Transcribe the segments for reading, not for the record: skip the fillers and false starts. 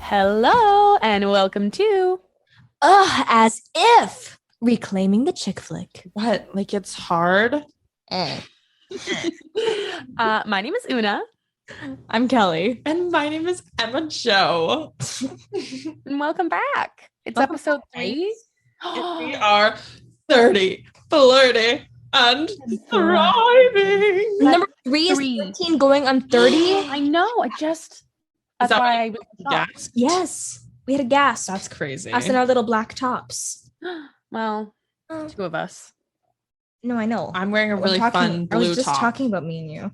Hello and welcome to As if reclaiming the chick flick. What? Like it's hard? my name is Una. I'm Kelly. And my name is Emma Jo. And welcome back. It's Welcome episode back. 3. We are 30, flirty, and thriving. Number 3 is 13 going on 30. I know. That's that why I why was shocked. Gasped? Yes, we had a gasp. That's crazy. Us in our little black tops. Well, 2 of us. No, I know. I'm wearing a really fun blue I was just top. talking about me and you.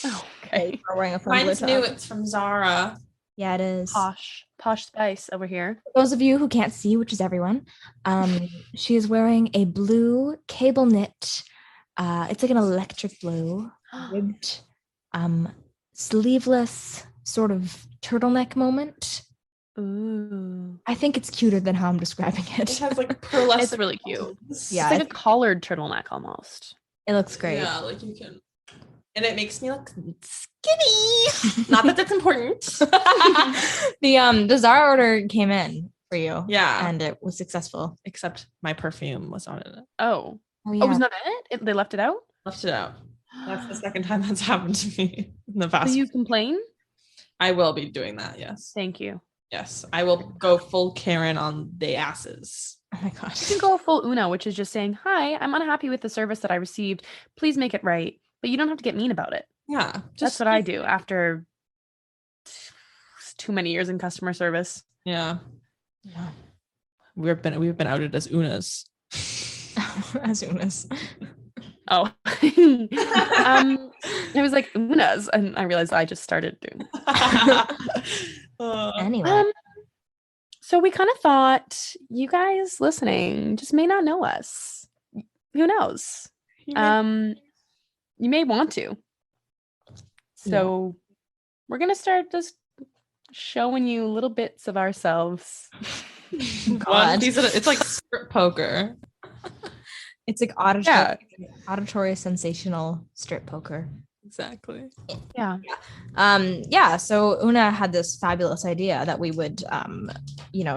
Oh, okay. We're wearing a fun Mine's blue new. top. It's from Zara. Yeah, it is. Posh spice over here. For those of you who can't see, which is everyone, she is wearing a blue cable knit. It's like an electric blue, ribbed, sleeveless sort of turtleneck moment. Ooh. I think it's cuter than how I'm describing It it. has like pearlescent. It's really cute. buttons. Yeah, It's like a collared turtleneck almost. It looks great. Yeah, like you can. And it makes me look skinny. Not that that's important. The Zara order came in for you. Yeah. And it was successful. Except my perfume was on it. Oh. Oh, Oh, it was not in it? They left it out? Left it out. That's the second time that's happened to me in the past. Do you complain? I will be doing that, yes. Thank you. Yes. I will go full Karen on the asses. Oh my gosh. You can go full Una, which is just saying, hi, I'm unhappy with the service that I received. Please make it right. But you don't have to get mean about it. Yeah. That's what I do after too many years in customer service. Yeah. Yeah. We've been outed as Unas. As soon as. Oh. It was like Una's, and I realized I just started doing. Anyway. So we kind of thought you guys listening just may not know us. Who knows? You may want to. So we're gonna start just showing you little bits of ourselves. One piece it's like strip poker. It's like auditory sensational strip poker. Exactly. Yeah. So Una had this fabulous idea that we would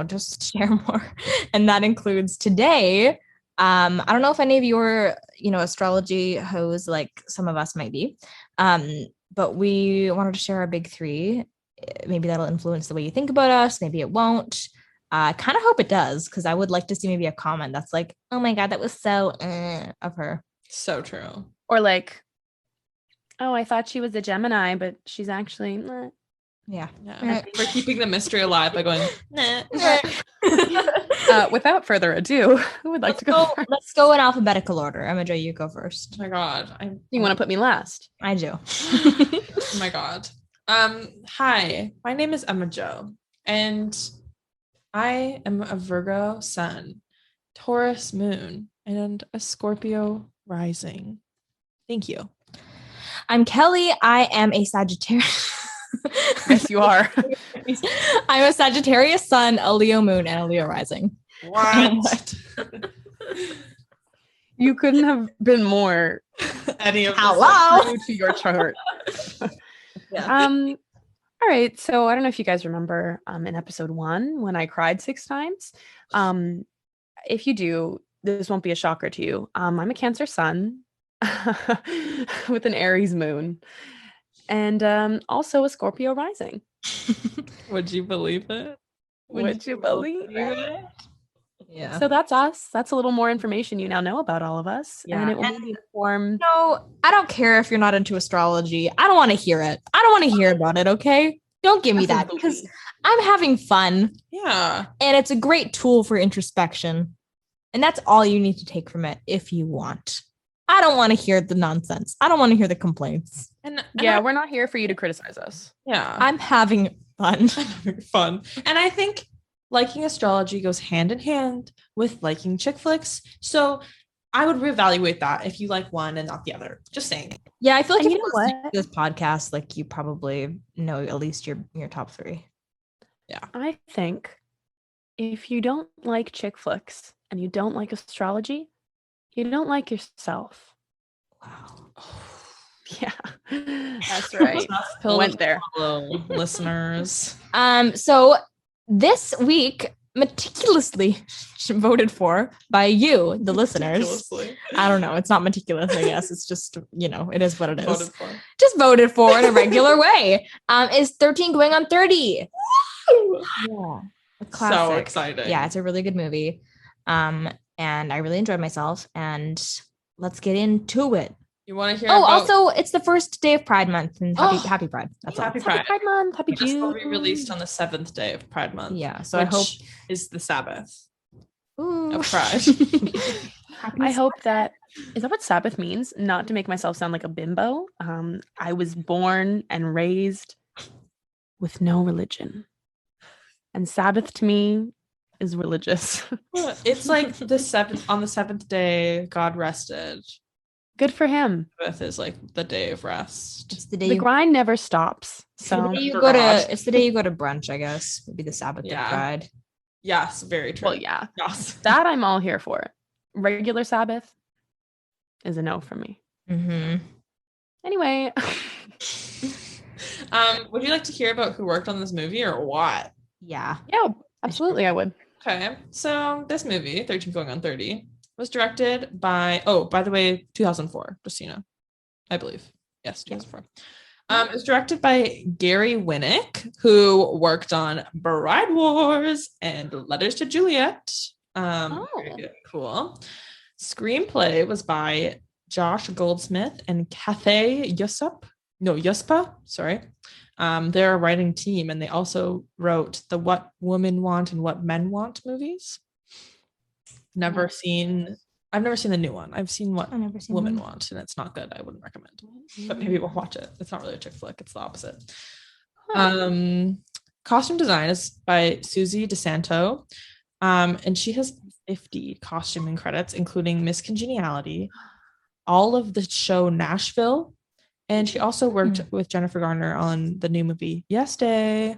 just share more. And that includes today. I don't know if any of you are, astrology hoes like some of us might be. But we wanted to share our big 3. Maybe that'll influence the way you think about us. Maybe it won't. I kind of hope it does, because I would like to see maybe a comment that's like, oh my God, that was so of her. So true. Or like, oh, I thought she was a Gemini, but she's actually Yeah. We're keeping the mystery alive by going, nah. Without further ado, who would like to go first? Let's go in alphabetical order. Emma Jo, you go first. Oh my God. You want to put me last? I do. Oh my God. Hi, my name is Emma Jo, and I am a Virgo sun, Taurus moon, and a Scorpio rising. Thank you. I'm Kelly. I am a Sagittarius. Yes, you are. I'm a Sagittarius sun, a Leo moon, and a Leo rising. What? You couldn't have been more Any of Hello. true to your chart. Yeah. All right. So I don't know if you guys remember in episode 1 when I cried 6 times. If you do, this won't be a shocker to you. I'm a Cancer sun with an Aries moon, and also a Scorpio rising. Would you believe it? Would you believe it? Yeah. So that's us. That's a little more information you now know about all of us. Yeah. And it will maybe inform. No, I don't care if you're not into astrology. I don't want to hear it. I don't want to hear about it, okay? Don't give me that, because I'm having fun. Yeah. And it's a great tool for introspection. And that's all you need to take from it if you want. I don't want to hear the nonsense. I don't want to hear the complaints. And Yeah, we're not here for you to criticize us. yeah. I'm having fun. having fun. And I think liking astrology goes hand in hand with liking chick flicks. So I would reevaluate that if you like one and not the other. Just saying. Yeah, I feel like And if you you know listen what? to this podcast, like you probably know at least your top 3. I think if you don't like chick flicks and you don't like astrology, you don't like yourself. Wow. Yeah, that's right. Went there. Hello, listeners. So this week meticulously voted for by you, the listeners. Ridiculously. I don't know. It's not meticulous, I guess. It's just, it is what it is. Voted for. Just voted for in a regular way. Is 13 Going on 30. Yeah. A classic. So exciting. Yeah, it's a really good movie. And I really enjoyed myself. And let's get into it. You want to hear? Also, it's the first day of Pride Month, and happy Pride. That's all. Happy Pride. Pride Month. Happy This will June. be released on the 7th day of Pride Month. Yeah, so I hope is the Sabbath Ooh. of Pride. I hope that is that what Sabbath means? Not to make myself sound like a bimbo. I was born and raised with no religion, and Sabbath to me is religious. It's like the 7th. On the 7th day, God rested. Good for him. Sabbath is like the day of rest. It's the day The grind never stops. So it's the day you go to brunch, I guess. Would be the Sabbath of Pride. Yes, very true. well, yeah, Yes. that I'm all here for. Regular Sabbath is a no for me. Mm-hmm. Anyway, Would you like to hear about who worked on this movie or what? Yeah. yeah, absolutely, I would. Okay, so this movie, 13 Going on 30, was directed by, by the way, 2004, just so you know. I believe. Yes, 2004. It was directed by Gary Winnick, who worked on Bride Wars and Letters to Juliet. Very good. Cool. Screenplay was by Josh Goldsmith and Cathay Yuspa. Sorry. They're a writing team, and they also wrote the What Women Want and What Men Want movies. I've never seen the new one. I've seen What Women Want, and it's not good. I wouldn't recommend. But maybe we'll watch it. It's not really a chick flick. It's the opposite. Costume design is by Susie DeSanto. And she has 50 costuming credits, including Miss Congeniality, all of the show Nashville, and she also worked with Jennifer Garner on the new movie Yes Day.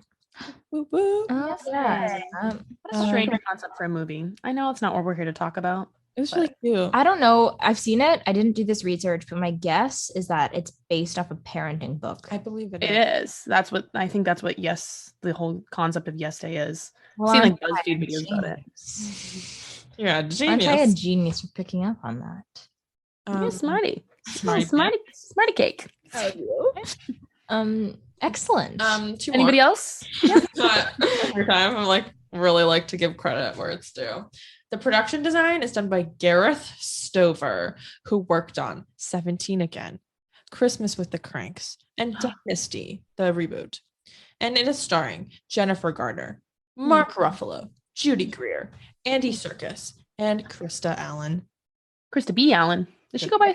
Woo woo. Oh, yeah. What a strange concept for a movie. I know it's not what we're here to talk about. It was really cute. I don't know. I've seen it. I didn't do this research, but my guess is that it's based off a parenting book. I believe It is. That's what I think. That's what the whole concept of Yes Day is. Well, I've seen like BuzzFeed videos about it. Yeah, Aren't genius. I a genius for picking up on that? You're smarty. Smarty Smarty cake. Excellent. Anybody else? Every time I'm like really like to give credit where it's due. The production design is done by Gareth Stover, who worked on 17 Again, Christmas with the Cranks, and Dynasty, the reboot. And it is starring Jennifer Garner, Mark Ruffalo, Judy Greer, Andy Serkis, and Krista Allen. Krista B. Allen. Does she go by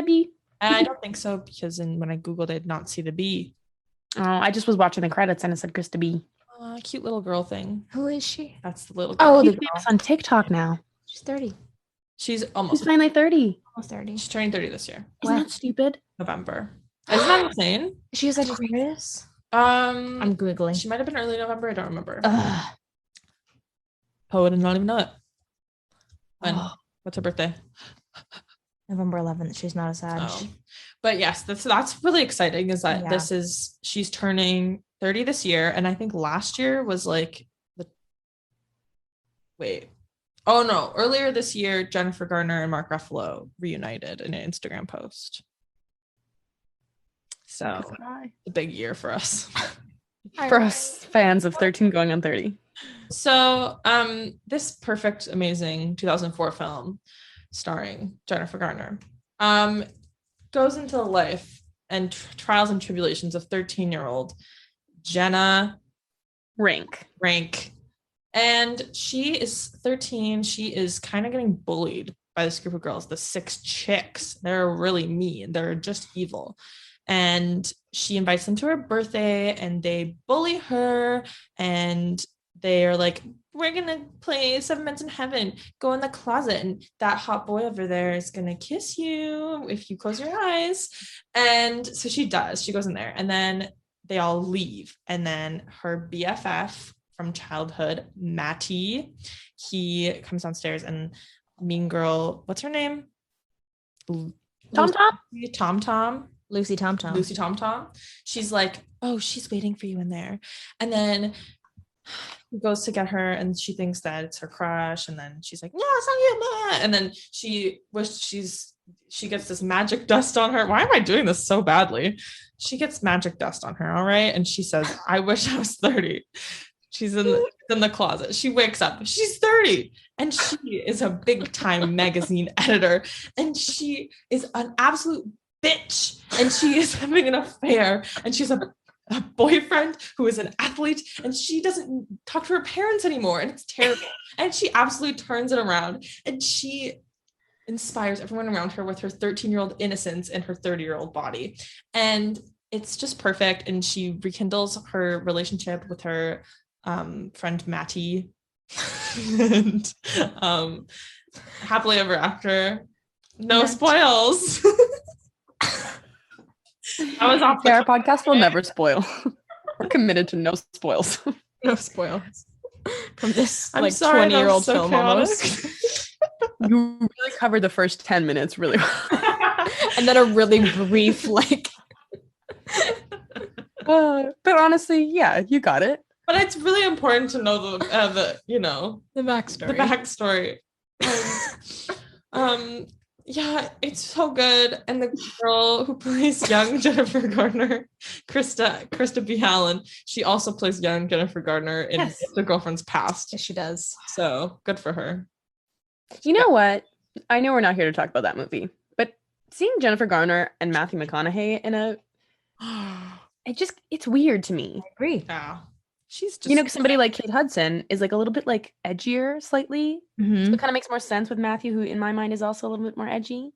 B? I don't think so, because when I Googled, I did not see the B. Oh, I just was watching the credits and it said Krista B. Cute little girl thing. Who is she? That's the little girl. Oh, She's famous on TikTok now. She's 30. She's almost She's finally 30. Almost 30. She's turning 30 this year. Isn't that stupid? November. Isn't that insane? She was at Aquarius? I'm I'm Googling. She might have been early November. I don't remember. Ugh. Poet and not even know it. When? What's her birthday? November 11th. She's not a Sag. But yes, that's really exciting. Is that she's turning 30 this year, and I think last year was like earlier this year, Jennifer Garner and Mark Ruffalo reunited in an Instagram post. So a big year for us. For us fans of 13 Going on 30. So this perfect, amazing 2004 film starring Jennifer Garner goes into the life and trials and tribulations of 13-year-old Jenna Rank. And she is 13. She is kind of getting bullied by this group of girls, the 6 chicks. They're really mean. They're just evil. And she invites them to her birthday and they bully her, and they're like, we're gonna play 7 Minutes in Heaven, go in the closet, and that hot boy over there is gonna kiss you if you close your eyes. And so she does. She goes in there, and then they all leave. And then her BFF from childhood, Matty, he comes downstairs, and mean girl, what's her name? Tom. Lucy Tom. She's like, oh, she's waiting for you in there. And then he goes to get her, and she thinks that it's her crush, and then she's like, no, it's not you, ma. And then she gets this magic dust on her. Why am I doing this so badly? She gets magic dust on her, all right? And she says, I wish I was 30. She's in the closet. She wakes up. She's 30. And she is a big time magazine editor. And she is an absolute bitch. And she is having an affair. And she's a boyfriend who is an athlete. And she doesn't talk to her parents anymore. And it's terrible. And she absolutely turns it around. And she inspires everyone around her with her 13-year-old innocence in her 30-year-old body. And it's just perfect. And she rekindles her relationship with her friend Matty. And happily ever after. No spoils. I was off our podcast will never spoil. We're committed to no spoils. No spoils from this I'm like sorry, 20-year-old so film chaotic. almost. You really covered the first 10 minutes really well. And then a really brief like but honestly, yeah, you got it. But it's really important to know the you know, the backstory. The backstory. Yeah, it's so good. And the girl who plays young Jennifer Gardner, Krista B. Allen, she also plays young Jennifer Gardner in The Girlfriend's Past. Yes, she does. So good for her. You know what? I know we're not here to talk about that movie, but seeing Jennifer Garner and Matthew McConaughey in it's weird to me. I agree. Yeah. She's just, you know, somebody like Kate Hudson is like a little bit like edgier slightly. Mm-hmm. So it kind of makes more sense with Matthew, who in my mind is also a little bit more edgy.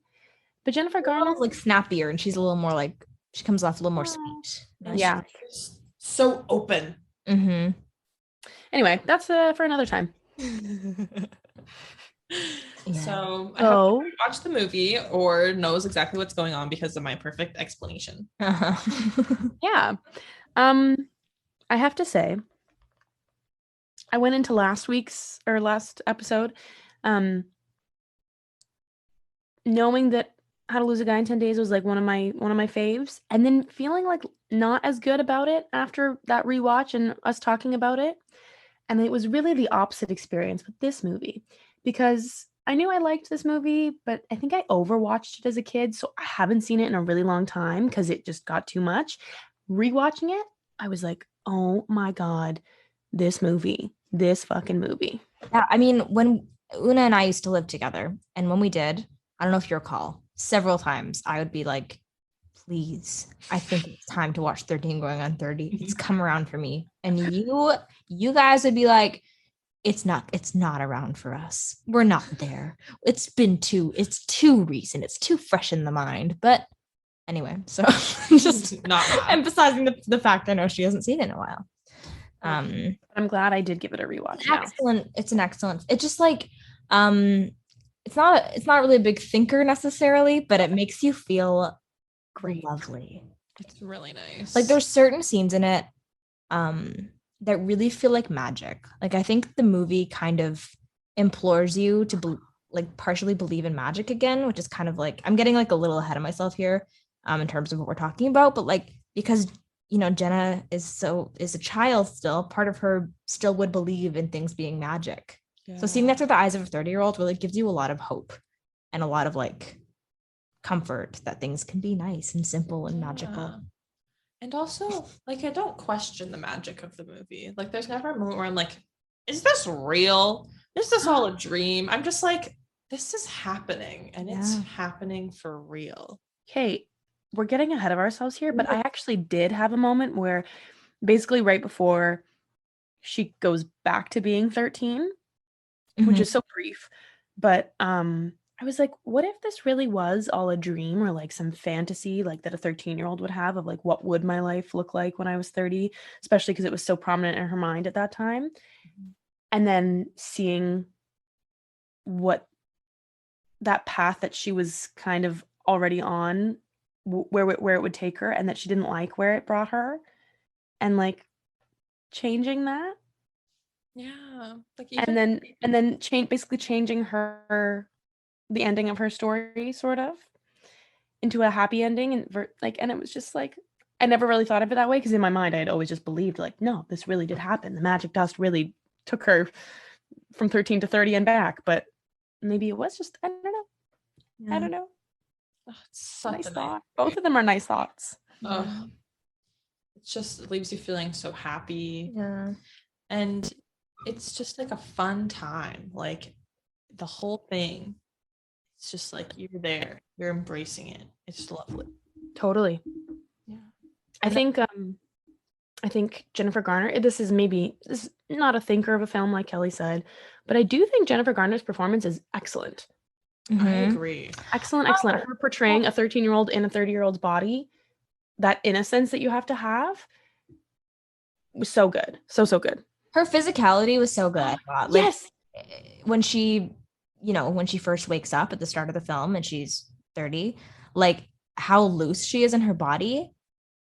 But Jennifer Garner, like snappier, and she's a little more like, she comes off a little more sweet. Yeah. She's so open. Mm-hmm. Anyway, that's for another time. Yeah. So I hope you watch the movie or knows exactly what's going on because of my perfect explanation. Yeah. I have to say, I went into last episode knowing that How to Lose a Guy in 10 Days was like one of my faves, and then feeling like not as good about it after that rewatch and us talking about it. And it was really the opposite experience with this movie, because I knew I liked this movie, but I think I overwatched it as a kid, so I haven't seen it in a really long time because it just got too much. Rewatching it, I was like, oh my God, this fucking movie. Yeah, I mean, when Una and I used to live together, and when we did, I don't know if you recall, several times I would be like, please, I think it's time to watch 13 Going on 30. It's come around for me. And you guys would be like, it's not around for us. We're not there. It's too recent. It's too fresh in the mind. But anyway, so just not emphasizing the fact I know she hasn't seen it in a while. I'm glad I did give it a rewatch. It's an excellent. It's just like it's not really a big thinker necessarily, but it makes you feel great. Lovely. It's really nice. Like there's certain scenes in it that really feel like magic. Like I think the movie kind of implores you to partially believe in magic again, which is kind of like, I'm getting like a little ahead of myself here in terms of what we're talking about, but like, because you know, Jenna is a child still, part of her still would believe in things being magic. Yeah. So seeing that through the eyes of a 30-year-old really gives you a lot of hope and a lot of like comfort that things can be nice and simple and magical. And also, like, I don't question the magic of the movie. Like, there's never a moment where I'm like, is this real? Is this all a dream? I'm just like, this is happening, and it's happening for real. Okay, we're getting ahead of ourselves here, but I actually did have a moment where basically right before she goes back to being 13, which is so brief, but I was like, what if this really was all a dream or like some fantasy like that a 13-year-old would have of like, what would my life look like when I was 30, especially because it was so prominent in her mind at that time. And then seeing what that path that she was kind of already on, where it would take her, and that she didn't like where it brought her, and like changing that. Yeah. Like even- and then basically changing the ending of her story sort of into a happy ending, and it was just like, I never really thought of it that way, because in my mind I had always just believed like, no, this really did happen. The magic dust really took her from 13 to 30 and back, but maybe it was just, I don't know. Yeah. I don't know. Oh, it's such Nice a nice thought. Both of them are nice thoughts. Oh, it leaves you feeling so happy. Yeah. And it's just like a fun time. Like the whole thing. It's just like you're there. You're embracing it. It's lovely. Totally. Yeah. I think Jennifer Garner, this is not a thinker of a film like Kelly said, but I do think Jennifer Garner's performance is excellent. I Mhm. agree. Excellent. Her portraying a 13-year-old in a 30-year-old's body, that innocence that you have to have, was so good. So good. Her physicality was so good. I thought. Like, Yes. when she first wakes up at the start of the film and she's 30, like how loose she is in her body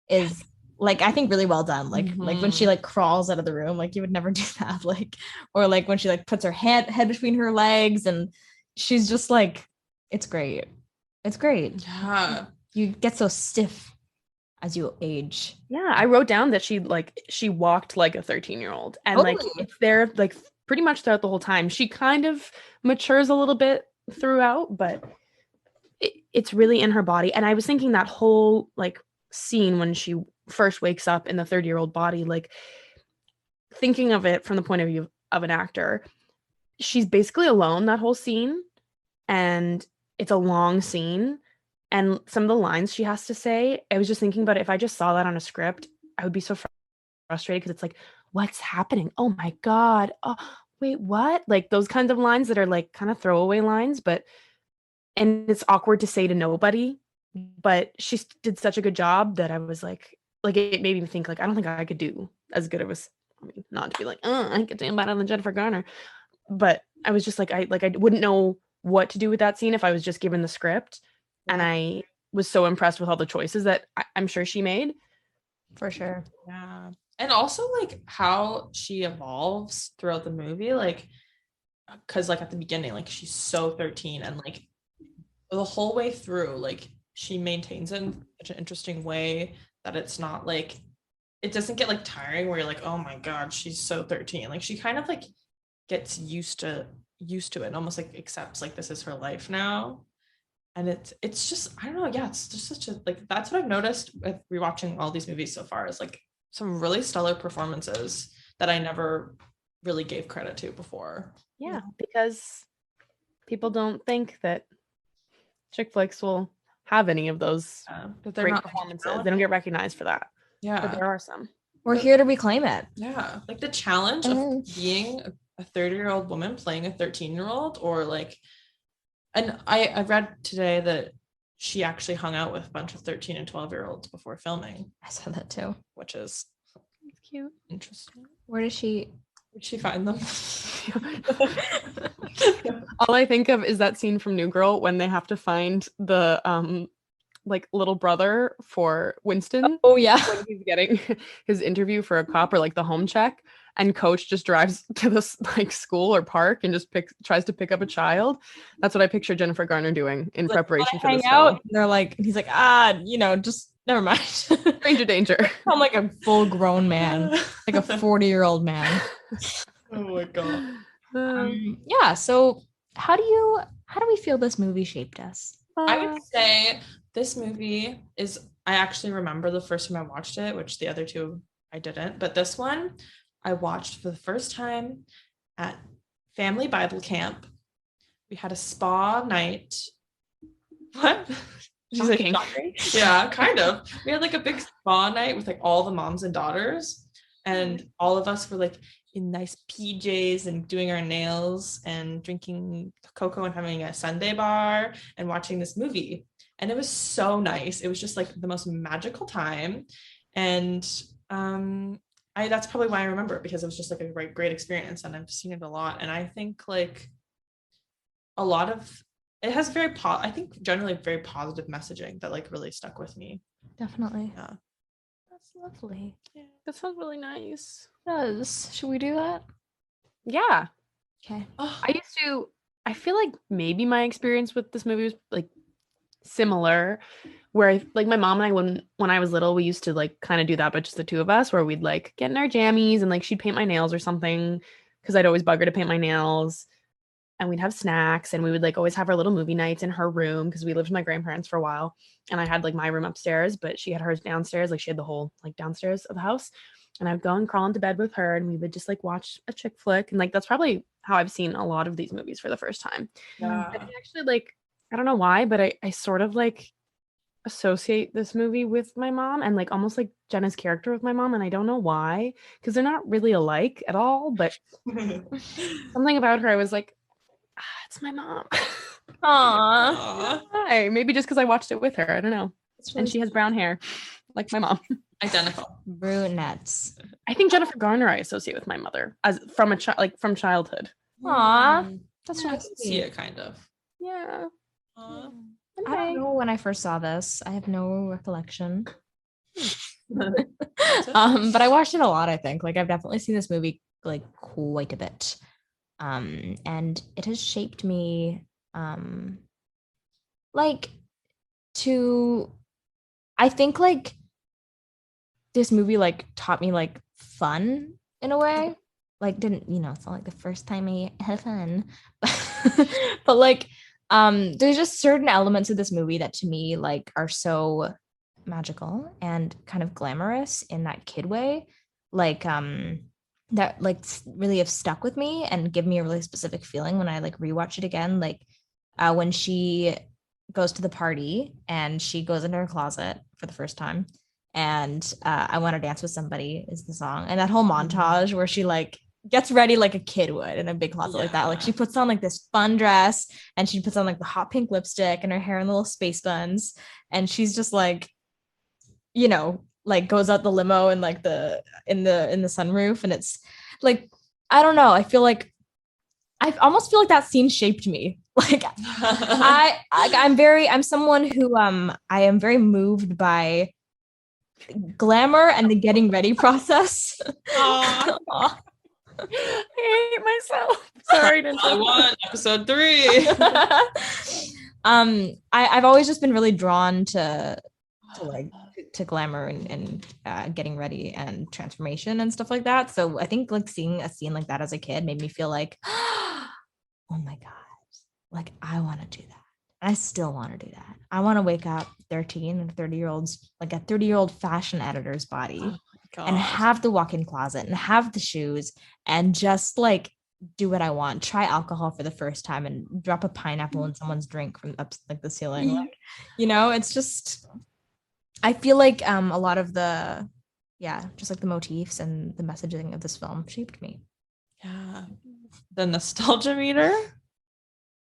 is like, I think really well done. Like when she like crawls out of the room, like you would never do that. Like, or like when she like puts her head between her legs and she's just like, it's great. It's great. Yeah. You get so stiff as you age. Yeah, I wrote down that she walked like a 13-year-old, and like Totally. it's there like pretty much throughout the whole time. She kind of matures a little bit throughout, but it's really in her body. And I was thinking that whole like scene when she first wakes up in the 30-year-old body, like thinking of it from the point of view of an actor, she's basically alone that whole scene, and it's a long scene. And some of the lines she has to say, I was just thinking about it. If I just saw that on a script, I would be so frustrated because it's like, what's happening? Oh my God. Oh, wait, what? Like those kinds of lines that are like kind of throwaway lines, and it's awkward to say to nobody, but she did such a good job that I was like it made me think like, I don't think I could do as good of a, I mean, not to be like, I could do better than Jennifer Garner, but I was just like, I wouldn't know what to do with that scene if I was just given the script. And I was so impressed with all the choices that I'm sure she made. For sure. Yeah. And also like how she evolves throughout the movie, like because like at the beginning, like she's so 13 and like the whole way through, like she maintains it in such an interesting way that it's not like it doesn't get like tiring where you're like, oh my God, she's so 13. Like she kind of like gets used to it and almost like accepts like this is her life now. And it's just, I don't know, yeah, it's just such a like that's what I've noticed with rewatching all these movies so far is like some really stellar performances that I never really gave credit to before. Yeah, because people don't think that chick flicks will have any of those But they're great not performances. They don't get recognized for that. Yeah, but there are some. We're here to reclaim it. Yeah, like the challenge of being a 30-year-old woman playing a 13-year-old, or like, and I read today that she actually hung out with a bunch of 13 and 12-year-olds before filming. I saw that too. Which is cute. Interesting. Where'd she find them? All I think of is that scene from New Girl when they have to find the like little brother for Winston. Oh yeah. When he's getting his interview for a cop or like the home check, and Coach just drives to this like school or park and just tries to pick up a child. That's what I picture Jennifer Garner doing in preparation for this film. They're like, he's like, just never mind. Stranger danger. I'm like a full grown man, like a 40-year-old man. Oh my God. Yeah. So how do we feel this movie shaped us? I would say this movie is, I actually remember the first time I watched it, which the other two I didn't, but this one I watched for the first time at family Bible camp. We had a spa night. What? She's like, yeah, kind of. We had like a big spa night with like all the moms and daughters, and all of us were like in nice PJs and doing our nails and drinking cocoa and having a sundae bar and watching this movie. And it was so nice. It was just like the most magical time. And that's probably why I remember it, because it was just like a great experience, and I've seen it a lot. And I think like a lot of it has I think generally very positive messaging that like really stuck with me. Definitely. Yeah. That's lovely. Yeah, that sounds really nice. It does. Should we do that? Yeah. Okay. I feel like maybe my experience with this movie was like similar, where like my mom and I, when I was little, we used to like kind of do that, but just the two of us, where we'd like get in our jammies and like she'd paint my nails or something because I'd always bug her to paint my nails. And we'd have snacks, and we would like always have our little movie nights in her room because we lived with my grandparents for a while. And I had like my room upstairs, but she had hers downstairs. Like she had the whole like downstairs of the house. And I would go and crawl into bed with her, and we would just like watch a chick flick. And like that's probably how I've seen a lot of these movies for the first time. Yeah. I actually like, I don't know why, but I sort of like associate this movie with my mom and like almost like Jenna's character with my mom. And I don't know why, because they're not really alike at all. But something about her, I was like, it's my mom. Aww. Aw. Hi. Maybe just because I watched it with her. I don't know. That's And really she has brown hair, like my mom. identical. Brunettes. I think Jennifer Garner I associate with my mother as from a child, like from childhood. Aw. Mm. That's Yeah, I really can see sweet. it kind of. Yeah. Aw. I don't know when I first saw this. I have no recollection. But I watched it a lot, I think. Like I've definitely seen this movie like quite a bit. And it has shaped me like to I think like this movie like taught me like fun in a way. Like didn't, it's not like the first time I had fun. But like there's just certain elements of this movie that to me like are so magical and kind of glamorous in that kid way. Like that like really have stuck with me and give me a really specific feeling when I like rewatch it again. Like when she goes to the party and she goes into her closet for the first time, and I Want to Dance with Somebody is the song, and that whole montage where she like gets ready like a kid would in a big closet like that. Like she puts on like this fun dress, and she puts on like the hot pink lipstick and her hair in little space buns, and she's just like, like goes out the limo and like in the sunroof, and it's like I don't know. I almost feel like that scene shaped me. Like I'm someone who I am very moved by glamour and the getting ready process. Aw. I hate myself. Sorry to I won episode 3. I've always just been really drawn to glamour and getting ready and transformation and stuff like that. So I think like seeing a scene like that as a kid made me feel like, oh my God, like I want to do that. I still want to do that. I want to wake up 13 and 30-year-olds, like a 30-year-old fashion editor's body, and have the walk-in closet and have the shoes and just like do what I want. Try alcohol for the first time and drop a pineapple in someone's drink from up like the ceiling. Like, it's just, I feel like a lot of just like the motifs and the messaging of this film shaped me. Yeah. The nostalgia meter.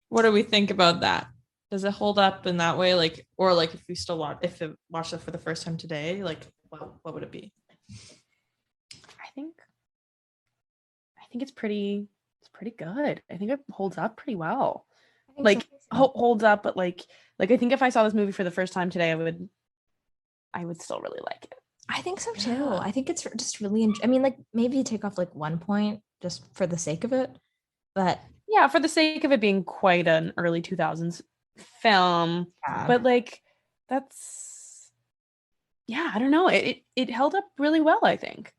What do we think about that? Does it hold up in that way? Like, or like if we still watch it for the first time today, like what would it be? I think it's pretty good. I think it holds up pretty well. I think Like so. holds up, but like I think if I saw this movie for the first time today, I would still really like it. I think so too. Yeah. I think it's just really, I mean, like maybe take off like one point just for the sake of it, but Yeah, for the sake of it being quite an early 2000s film, but like that's, I don't know. It held up really well, I think.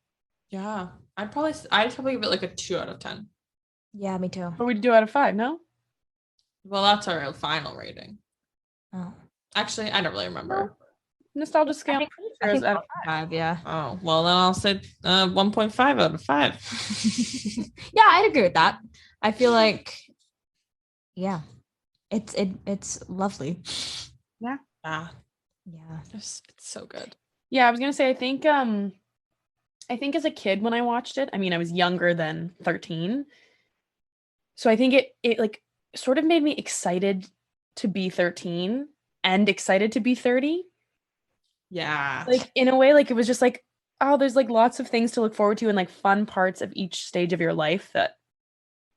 Yeah. I'd probably give it like a 2 out of 10. Yeah, me too. What would you do out of 5? No? Well, that's our final rating. Oh, Actually, I don't really remember. Nostalgia scale. I think out of 5, yeah. Oh, well, then I'll say 1.5 out of 5. Yeah, I'd agree with that. I feel like, yeah, it's lovely. Yeah. Yeah. It's so good. Yeah, I was gonna say I think as a kid when I watched it, I mean I was younger than 13. So I think it like sort of made me excited to be 13 and excited to be 30. Yeah. Like in a way, like it was just like, oh, there's like lots of things to look forward to and like fun parts of each stage of your life that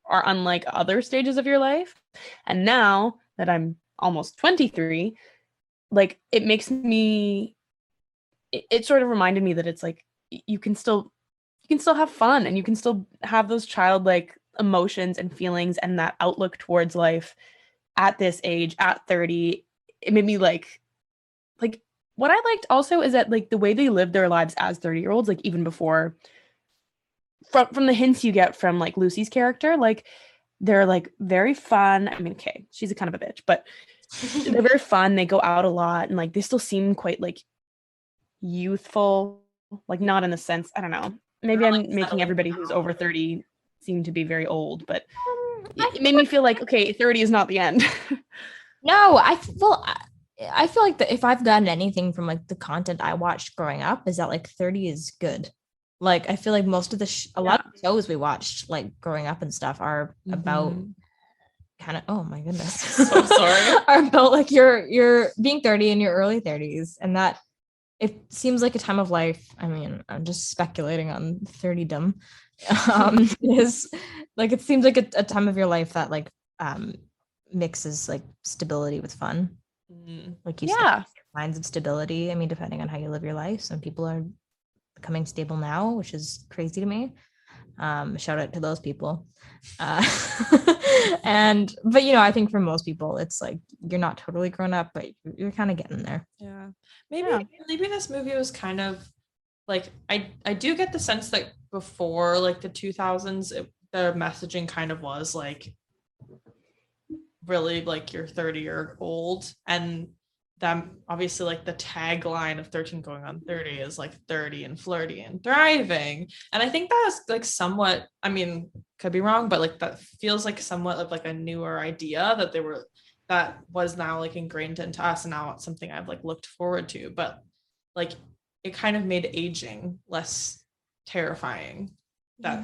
are unlike other stages of your life. And now that I'm almost 23, like it makes me it sort of reminded me that it's like you can still have fun and you can still have those childlike emotions and feelings and that outlook towards life at this age, at 30. It made me like what I liked also is that like the way they lived their lives as 30-year-olds, like even before from the hints you get from like Lucy's character, like they're like very fun. I mean, okay, she's a kind of a bitch, but they're very fun. They go out a lot, and like they still seem quite like youthful, like not in the sense, I don't know. Maybe I'm making everybody who's over 30 seem to be very old, but it made me feel like, okay, 30 is not the end. No, I feel like that if I've gotten anything from like the content I watched growing up is that like 30 is good. Like I feel like most of a lot of shows we watched like growing up and stuff are about kind of, oh my goodness. So sorry. Are about like you're being 30 in your early 30s, and that it seems like a time of life. I mean, I'm just speculating on 30dom. Is like it seems like a time of your life that like mixes like stability with fun. Like you said, kinds of stability. I mean, depending on how you live your life, some people are becoming stable now, which is crazy to me. Shout out to those people. But you know, I think for most people it's like you're not totally grown up, but you're kind of getting there. Yeah, maybe this movie was kind of like, I do get the sense that before like the 2000s the messaging kind of was like really like you're 30-year-old, and that obviously like the tagline of 13 going on 30 is like 30 and flirty and thriving, and I think that was like somewhat, I mean, could be wrong, but like that feels like somewhat of like a newer idea that was now like ingrained into us, and now it's something I've like looked forward to, but like it kind of made aging less terrifying. That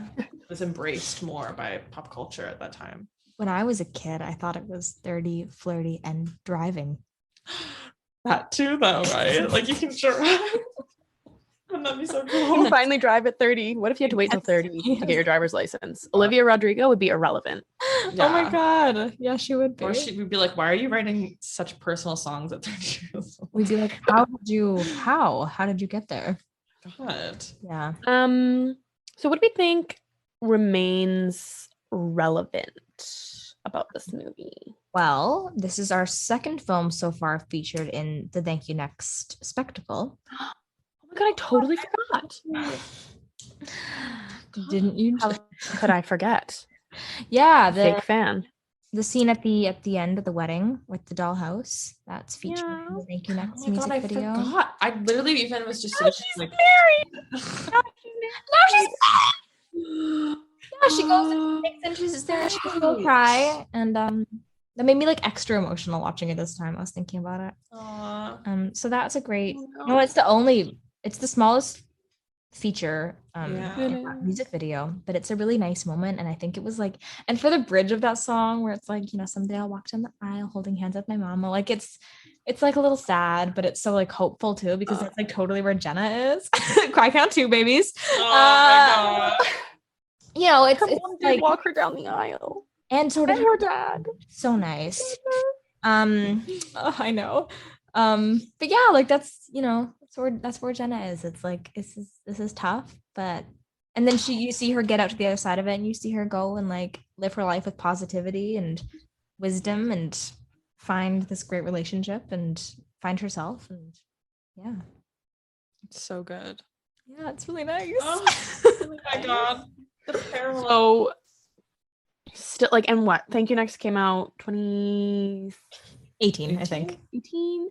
was embraced more by pop culture at that time. When I was a kid, I thought it was 30, flirty, and driving. That too, though, right? Like you can drive. Wouldn't that be so cool? You can finally drive at 30. What if you had to wait till 30 to get your driver's license? Olivia Rodrigo would be irrelevant. Yeah. Oh my god. Yeah, she would be. Or she would be like, why are you writing such personal songs at 30 years old? We'd be like, how did you get there? God. Yeah. So what do we think remains relevant about this movie? Well, this is our second film so far featured in the Thank You Next spectacle. Oh my god, I totally forgot. Didn't you? How could I forget? Yeah, Fake fan. The scene at the end of the wedding with the dollhouse, that's featured in the Thank You Oh Next my music God, I video. forgot. I literally even was just Now she's like, married. Now she's yeah, she goes and takes interest there, and she will cry, and that made me like extra emotional watching it this time. I was thinking about it. Aww. So that's a great. No, it's the smallest feature in that music video, but it's a really nice moment, and I think it was like, and for the bridge of that song where it's like, you know, someday I'll walk down the aisle holding hands with my mama, like it's like a little sad, but it's so like hopeful too, because that's like totally where Jenna is. Cry count 2, babies. Oh my God. You know, it's like walk her down the aisle, and so did her dad. So nice. I know. But yeah, like that's, you know, that's where Jenna is. It's like this is tough, but and then you see her get out to the other side of it, and you see her go and like live her life with positivity and wisdom and find this great relationship and find herself, and yeah, It's so good. Yeah, it's really nice. Oh my God. The parallel. So still like, and what? Thank You Next came out 2018, I think. 18,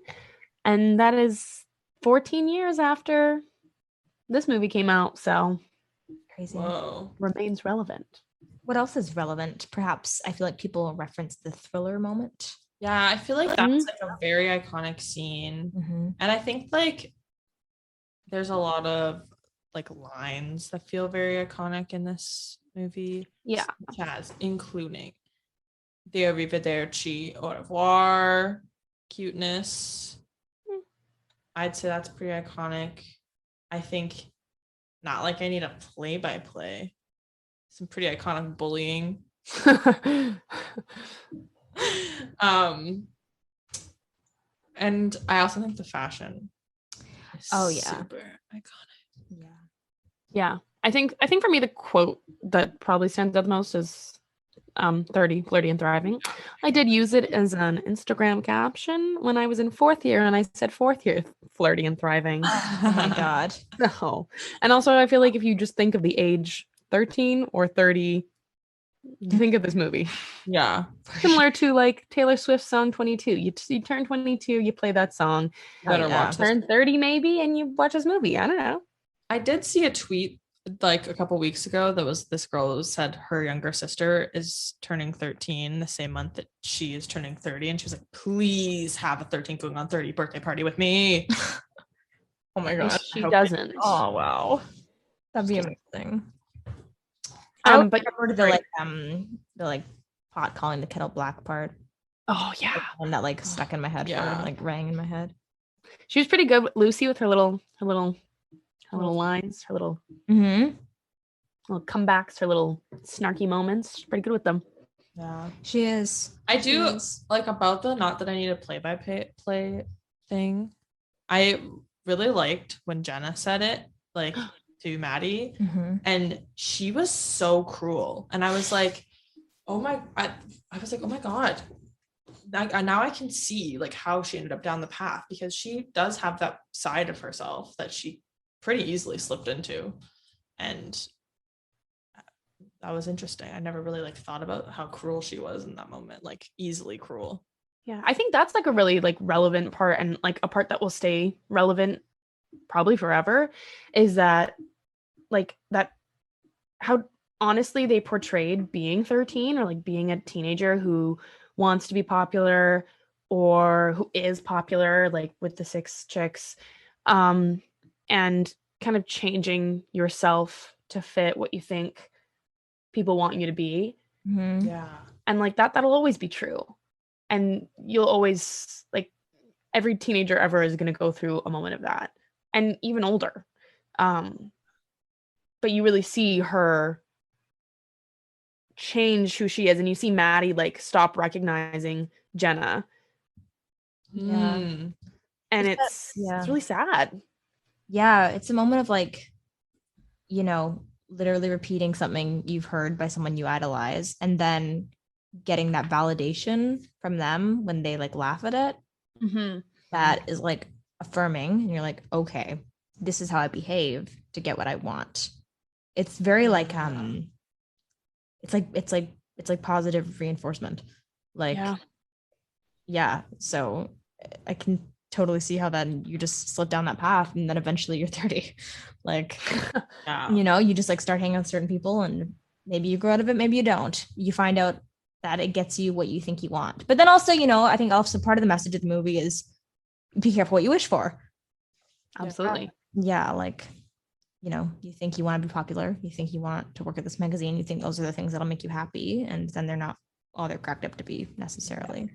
and that is 14 years after this movie came out, so crazy. Whoa. Remains relevant. What else is relevant? Perhaps I feel like people reference the thriller moment. Yeah, I feel like that's like a very iconic scene. And I think like there's a lot of like lines that feel very iconic in this movie. Yeah. Such as including the arrivederci, au revoir, cuteness. I'd say that's pretty iconic. I think not like I need a play-by-play. Some pretty iconic bullying. And I also think the fashion is super iconic. Yeah. I think for me the quote that probably stands out the most is 30, flirty and thriving. I did use it as an Instagram caption when I was in 4th year, and I said 4th year flirty and thriving. Oh my God. No. And also I feel like if you just think of the age 13 or 30, think of this movie. Yeah. Similar to like Taylor Swift's song 22. You turn 22, you play that song. Better watch this. Turn 30 maybe, and you watch this movie. I don't know. I did see a tweet like a couple weeks ago that was this girl who said her younger sister is turning 13 the same month that she is turning 30, and she was like, please have a 13 going on 30 birthday party with me. Oh my god. She doesn't. Oh wow, that'd be amazing. But remember the like pot calling the kettle black part. Oh yeah, the one that like stuck in my head, like rang in my head. She was pretty good with Lucy with her little lines, her little comebacks, her little snarky moments. She's pretty good with them. Yeah, she is. I do like about the not that I need a play thing. I really liked when Jenna said it, like to Maddie, and she was so cruel, and I was like, oh my, I was like, oh my god, now I can see like how she ended up down the path, because she does have that side of herself that she pretty easily slipped into, and that was interesting. I never really like thought about how cruel she was in that moment, like easily cruel. Yeah, I think that's like a really like relevant part, and like a part that will stay relevant probably forever, is that like that how honestly they portrayed being 13 or like being a teenager who wants to be popular or who is popular, like with the 6 chicks, and kind of changing yourself to fit what you think people want you to be. Yeah, and like that'll always be true, and you'll always like every teenager ever is going to go through a moment of that, and even older, but you really see her change who she is, and you see Maddie like stop recognizing Jenna. And it's really sad. Yeah, it's a moment of like, you know, literally repeating something you've heard by someone you idolize, and then getting that validation from them when they like laugh at it. That is like affirming, and you're like, okay, this is how I behave to get what I want. It's very like it's like positive reinforcement, like yeah. So I can totally see how then you just slip down that path, and then eventually you're 30, like you know, you just like start hanging with certain people, and maybe you grow out of it, maybe you don't. You find out that it gets you what you think you want. But then also, you know, I think also part of the message of the movie is be careful what you wish for. Absolutely. Yeah, like, you know, you think you want to be popular, you think you want to work at this magazine, you think those are the things that'll make you happy, and then they're not all they're cracked up to be necessarily.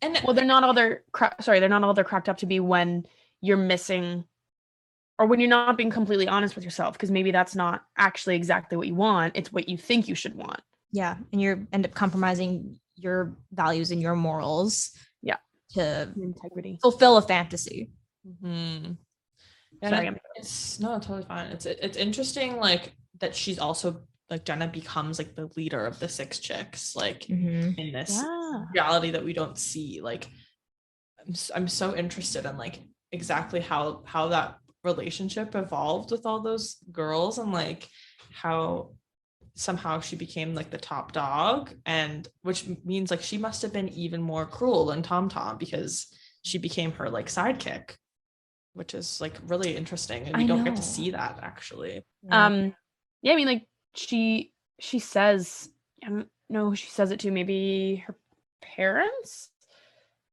And well, they're not all they're cracked up to be when you're missing, or when you're not being completely honest with yourself, because maybe that's not actually exactly what you want, it's what you think you should want. Yeah, and you end up compromising your values and your morals to integrity, fulfill a fantasy. Sorry, it's totally fine. It's interesting, like that she's also like Jenna becomes like the leader of the 6 chicks, like in this reality that we don't see. Like I'm so interested in like exactly how that relationship evolved with all those girls, and like how somehow she became like the top dog, and which means like she must have been even more cruel than Tom Tom, because she became her like sidekick, which is like really interesting, and we don't get to see that actually. I mean, like she says, I don't know who she says it to, maybe her parents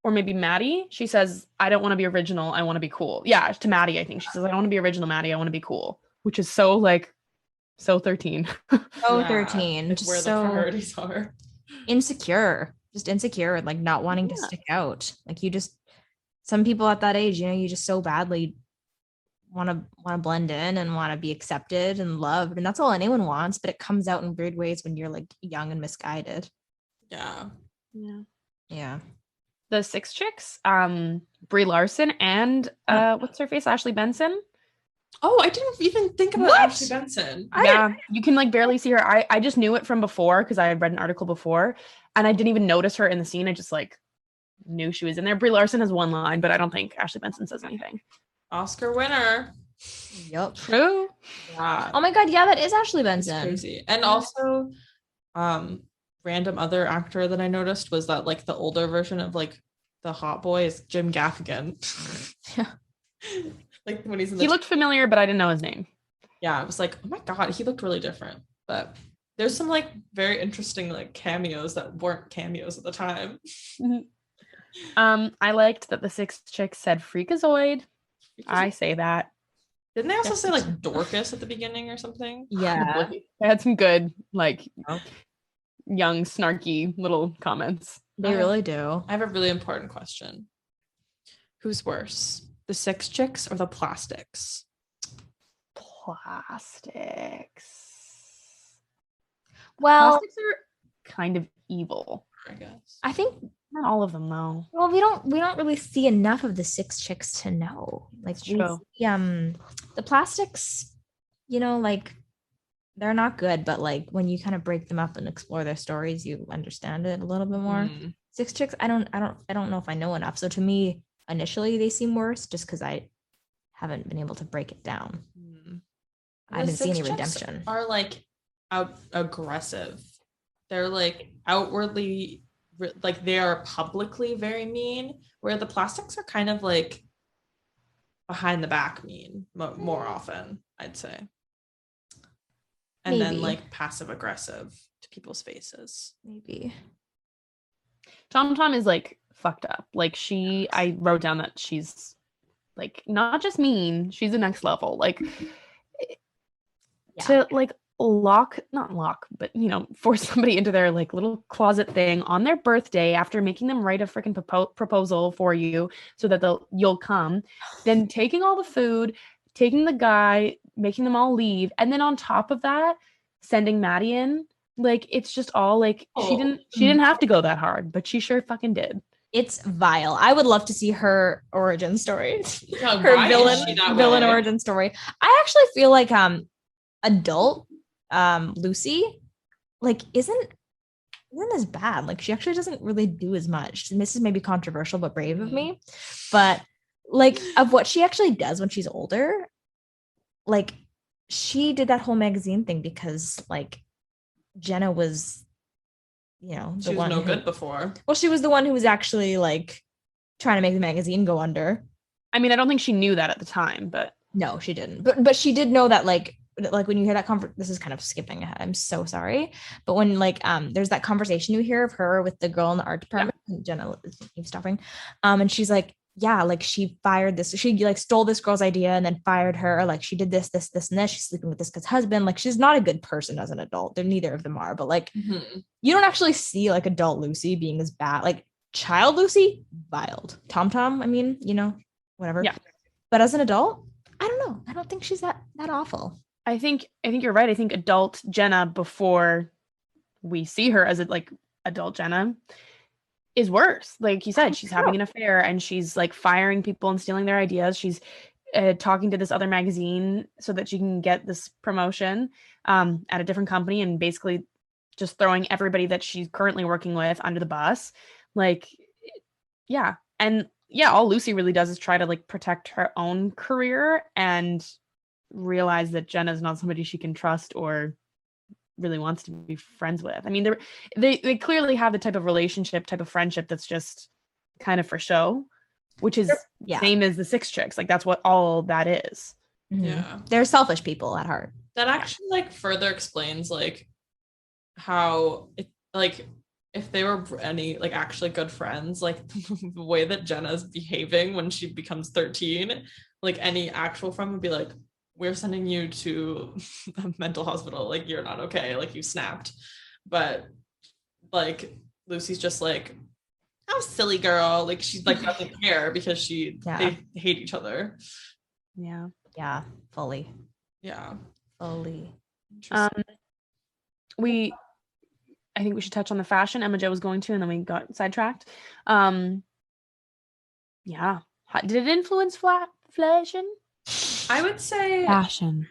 or maybe Maddie. She says, I don't want to be original, I want to be cool. Yeah, to Maddie, I think she says, I don't want to be original, Maddie, I want to be cool, which is so like so 13. 13, just where the priorities are. Insecure, like not wanting to stick out. Like you just, some people at that age, you know, you just so badly want to blend in and want to be accepted and loved, and that's all anyone wants, but it comes out in weird ways when you're like young and misguided. Yeah. The 6 chicks, Brie Larson and what's her face, Ashley Benson. Oh, I didn't even think about Ashley Benson. You can like barely see her. I just knew it from before because I had read an article before, and I didn't even notice her in the scene. I just like knew she was in there. Brie Larson has one line, but I don't think Ashley Benson says anything. Oscar winner. Yep. True. Yeah. Oh my god, yeah, that is Ashley It's Benson. crazy. And also, random other actor that I noticed was that like the older version of like the hot boy is Jim Gaffigan. Yeah. Like when he's in He looked familiar, but I didn't know his name. yeah, I was like, oh my god, he looked really different. But there's some like very interesting like cameos that weren't cameos at the time. I liked that the 6 chicks said freakazoid. I say that. Didn't they also say like Dorcas at the beginning or something? Yeah. Probably. They had some good, like, young, snarky little comments. They really do. I have a really important question. Who's worse, the 6 chicks or the plastics? Plastics. Well, Plastics are kind of evil. I guess. I think Not all of them, though. well, we don't really see enough of the 6 chicks to know. Like we true. see, the plastics, like they're not good, but like when you kind of break them up and explore their stories, you understand it a little bit more. 6 chicks, I don't know if I know enough. So to me, initially they seem worse just because I haven't been able to break it down. I haven't seen any redemption. Are like aggressive. They're like outwardly like they are publicly very mean, where the plastics are kind of like behind the back mean more often, I'd say. And then like passive aggressive to people's faces. Maybe. Tom is like fucked up. Like I wrote down that she's like not just mean, she's the next level. Like to like not lock, but force somebody into their like little closet thing on their birthday after making them write a freaking proposal for you so that you'll come, then taking all the food, taking the guy, making them all leave, and then on top of that, sending Maddie in. Like it's just all like she didn't have to go that hard, but she sure fucking did. It's vile. I would love to see her origin story. Yeah, her villain origin story. I actually feel like adult Lucy like isn't as bad. Like she actually doesn't really do as much. And this is maybe controversial but brave of me, but like of what she actually does when she's older, like she did that whole magazine thing because like Jenna was she was no good before. Well, she was the one who was actually like trying to make the magazine go under. I mean, I don't think she knew that at the time, but no, she didn't. But she did know that like when you hear that this is kind of skipping ahead. I'm so sorry. But when like there's that conversation you hear of her with the girl in the art department, Jenna keeps stopping. And she's like, yeah, like she fired this. She like stole this girl's idea and then fired her. Like she did this, and this. She's sleeping with this kid's husband. Like she's not a good person as an adult. They're neither of them are. But like you don't actually see like adult Lucy being as bad. Like child Lucy, wild. Tom, I mean, whatever. Yeah. But as an adult, I don't know. I don't think she's that awful. I think you're right. I think adult Jenna, before we see her as like adult Jenna, is worse. Like you said, she's having an affair and she's like firing people and stealing their ideas. She's talking to this other magazine so that she can get this promotion at a different company and basically just throwing everybody that she's currently working with under the bus. Like, yeah. And yeah, all Lucy really does is try to like protect her own career and realize that Jenna's not somebody she can trust or really wants to be friends with. I mean, they clearly have the type of relationship, type of friendship that's just kind of for show, which is same as the 6 chicks. Like that's what all that is. Yeah. They're selfish people at heart. That actually like further explains like how it like if they were any like actually good friends, like the way that Jenna's behaving when she becomes 13, like any actual friend would be like, we're sending you to a mental hospital. Like, you're not okay. Like, you snapped. But, like, Lucy's just like, oh, silly girl. Like, she's like, doesn't care because they hate each other. Yeah. Yeah. Fully. Yeah. Fully. I think we should touch on the fashion Emma Jo was going to, and then we got sidetracked. Yeah. Did it influence fashion? I would say fashion.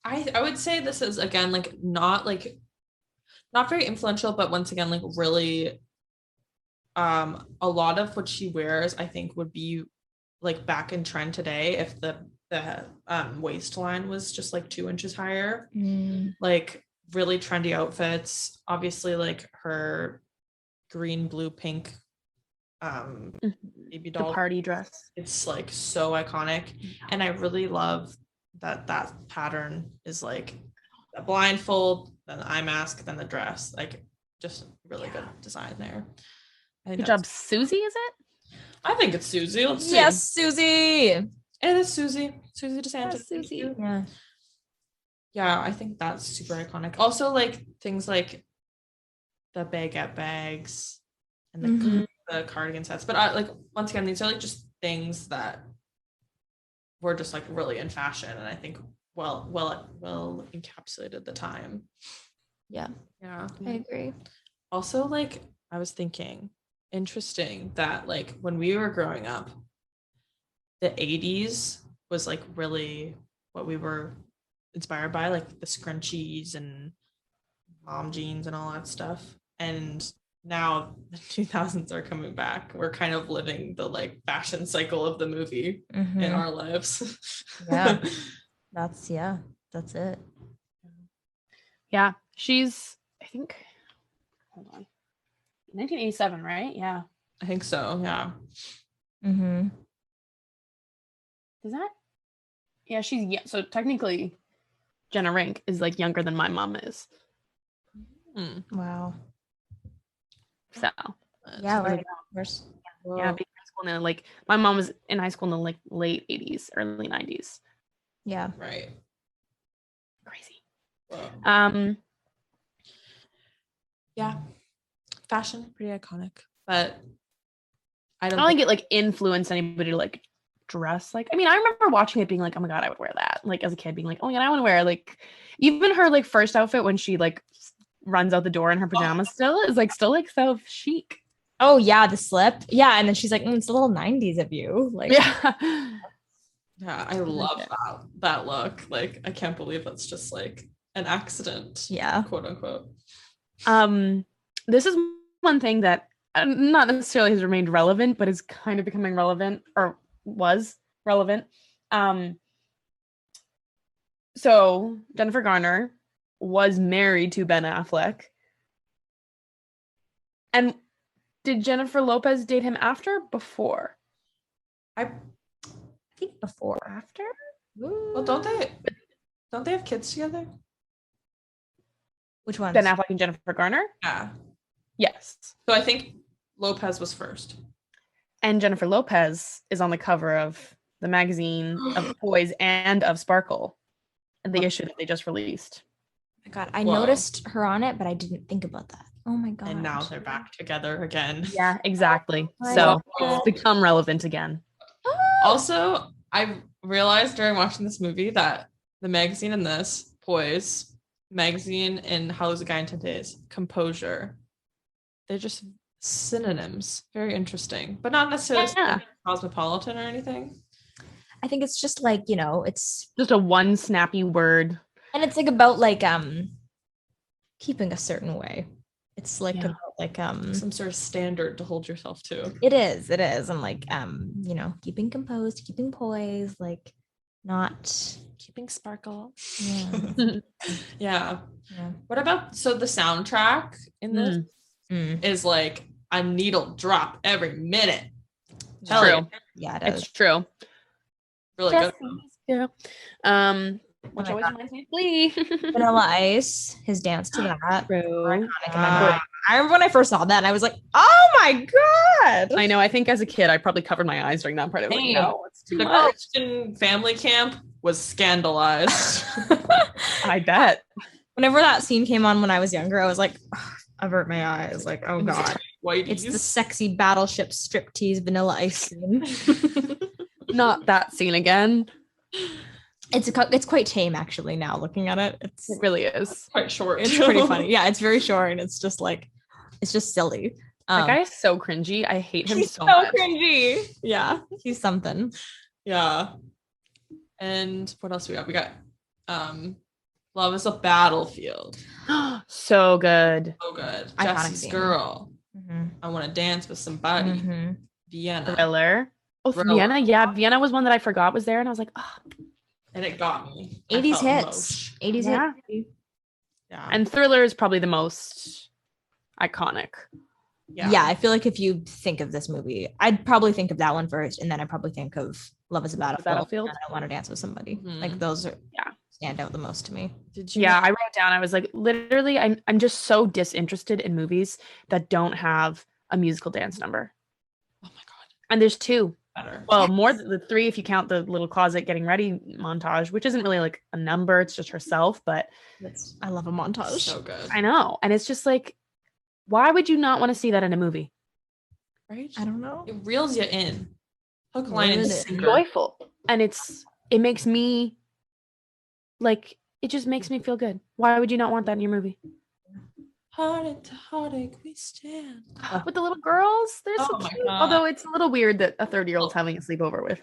I would say this is again like not very influential, but once again like really a lot of what she wears I think would be like back in trend today if the the waistline was just like 2 inches higher. Mm. Like really trendy outfits. Obviously, like her green, blue, pink baby The doll party dress. It's like so iconic, and I really love that pattern is like a blindfold, then the eye mask, then the dress. Like just really good design there. I think Good job, Susie. Is it? I think it's Susie. Let's see. Yes, Susie. It is Susie DeSantis. Yes, Thank Susie. you. Yeah. Yeah, I think that's super iconic. Also, like things like the baguette bags and the cardigan sets. But like once again, these are like just things that were just like really in fashion, and I think well encapsulated the time. Yeah, Yeah, I agree. Also, like I was thinking, interesting that like when we were growing up, the 80s was like really what we were inspired by, like the scrunchies and mom jeans and all that stuff. And now the 2000s are coming back. We're kind of living the like fashion cycle of the movie in our lives. Yeah. That's it. Yeah, she's, I think, hold on, 1987, right? Yeah. I think so. Yeah. Mm-hmm. Is that? Yeah, she's, yeah. So technically, Jenna Rink is like younger than my mom is. Wow. So Yeah, really right. Of course. yeah, being in high school in like my mom was in high school in the like late 80s, early 90s. Yeah. Right. Crazy. Whoa. Yeah, fashion pretty iconic, but I don't think it like influenced anybody to like dress like. I mean, I remember watching it being like, oh my god, I would wear that. Like as a kid, being like, oh my god, I want to wear like even her like first outfit when she like runs out the door in her pajamas still is like still like so chic. Oh yeah, the slip. Yeah, and then she's like, it's a little 90s of you. Like Yeah. Yeah, I love that look. Like, I can't believe that's just like an accident. Yeah. Quote unquote. This is one thing that not necessarily has remained relevant, but is kind of becoming relevant or was relevant. So Jennifer Garner was married to Ben Affleck. And did Jennifer Lopez date him after or before? I think before. After? Well, don't they have kids together? Which one? Ben Affleck and Jennifer Garner? Yeah. Yes. So I think Lopez was first. And Jennifer Lopez is on the cover of the magazine of Poise and of Sparkle, and the issue that they just released. Oh my god, I noticed her on it, but I didn't think about that. Oh my god. And now they're back together again. Yeah, exactly. So it's become relevant again. Also, I realized during watching this movie that the magazine in this, Poise, magazine in How Lose a Guy in 10 Days, Composure, they're just synonyms. Very interesting. But not necessarily cosmopolitan or anything. I think it's just like, it's just a one snappy word. And it's like about like keeping a certain way. It's like about like some sort of standard to hold yourself to. It is. I'm like keeping composed, keeping poise, like not keeping sparkle. Yeah. Yeah. What about the soundtrack in this is like a needle drop every minute. True. Yeah, it is. It's true. Really good. Yeah. Which always reminds me of Glee. Vanilla Ice, his dance to that. True. I remember when I first saw that and I was like, oh my god. I know. I think as a kid, I probably covered my eyes during that part. I was like, no, it's too much. Christian family camp was scandalized. I bet. Whenever that scene came on when I was younger, I was like, avert my eyes. Like, oh god. It's the sexy battleship striptease Vanilla Ice scene. Not that scene again. It's quite tame actually now looking at it. It really is. It's quite short. It's pretty funny. Yeah, it's very short and it's just silly. That guy is so cringy. I hate him so much. He's so cringy. Yeah, he's something. Yeah. And what else we got? We got Love is a Battlefield. So good. So good. Jesse's Girl. I Want to Dance with Somebody. Vienna. Thriller. Oh, Vienna. Yeah, Vienna was one that I forgot was there, and I was like, oh. And it got me. 80s hits. 80s Yeah. hits. Yeah. And Thriller is probably the most iconic. Yeah, I feel like if you think of this movie, I'd probably think of that one first, and then I'd probably think of Love is a Battlefield. And I Want to Dance with Somebody. Like those are stand out the most to me. Did you? I wrote down. I was like, literally, I'm just so disinterested in movies that don't have a musical dance number. Oh my god! And there's 2. Better. Well, more than the 3 if you count the little closet getting ready montage, which isn't really like a number; it's just herself. But I love a montage. So good. I know, and it's just like, why would you not want to see that in a movie? Right? I don't know. It reels you in. Hook, line, and sinker. Joyful, and it makes me like, it just makes me feel good. Why would you not want that in your movie? Heartache to heartache we stand. With the little girls, they're so cute. Although it's a little weird that a 30-year-old's having a sleepover with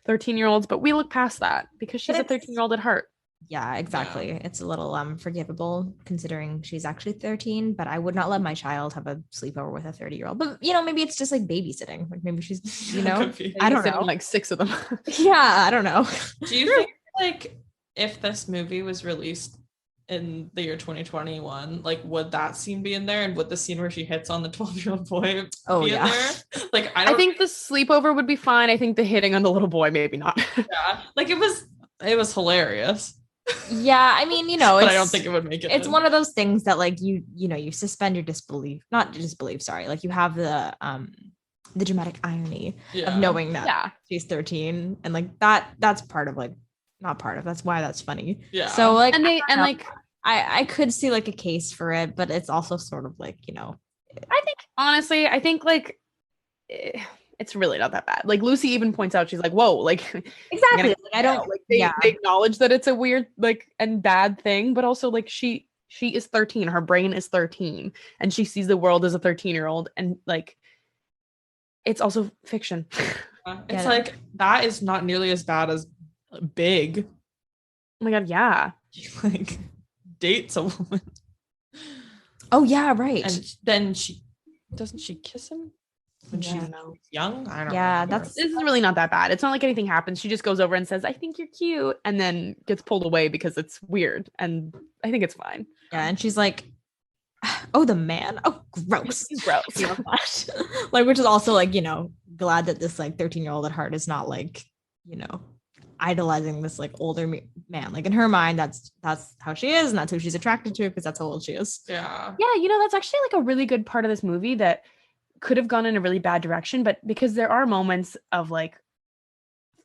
13-year-olds, but we look past that because she's a 13-year-old at heart. Yeah, exactly. Yeah. It's a little forgivable considering she's actually 13, but I would not let my child have a sleepover with a 30-year-old. But maybe it's just like babysitting. Like maybe she's, I don't know, like 6 of them. Yeah, I don't know. Do you think like if this movie was released in the year 2021, like would that scene be in there, and would the scene where she hits on the 12-year-old boy be in there? Like I think the sleepover would be fine. I think the hitting on the little boy maybe not. Yeah, like it was hilarious. Yeah, I mean, but I don't think it would make it. It's one of those things that like you suspend your disbelief, not disbelief, sorry. Like you have the dramatic irony of knowing that she's 13, and like that's part of like, not part of, that's why that's funny. Yeah. So like I could see like a case for it, but it's also sort of like, I think like it's really not that bad. Like Lucy even points out, she's like, whoa, like exactly. Like, I don't like they acknowledge that it's a weird like and bad thing, but also like she is 13, her brain is 13, and she sees the world as a 13-year-old, and like it's also fiction. It's like that is not nearly as bad as Big. Oh my god, yeah. Like dates a woman. Oh yeah, right. And then she kiss him when she's young? I don't know. Yeah, this is really not that bad. It's not like anything happens. She just goes over and says, I think you're cute, and then gets pulled away because it's weird. And I think it's fine. Yeah, and she's like, oh, the man. Oh, gross. He's gross. Like, which is also like, glad that this like 13-year-old at heart is not like, idolizing this like older man. Like in her mind, that's how she is, and that's who she's attracted to because that's how old she is. Yeah. That's actually like a really good part of this movie that could have gone in a really bad direction, but because there are moments of like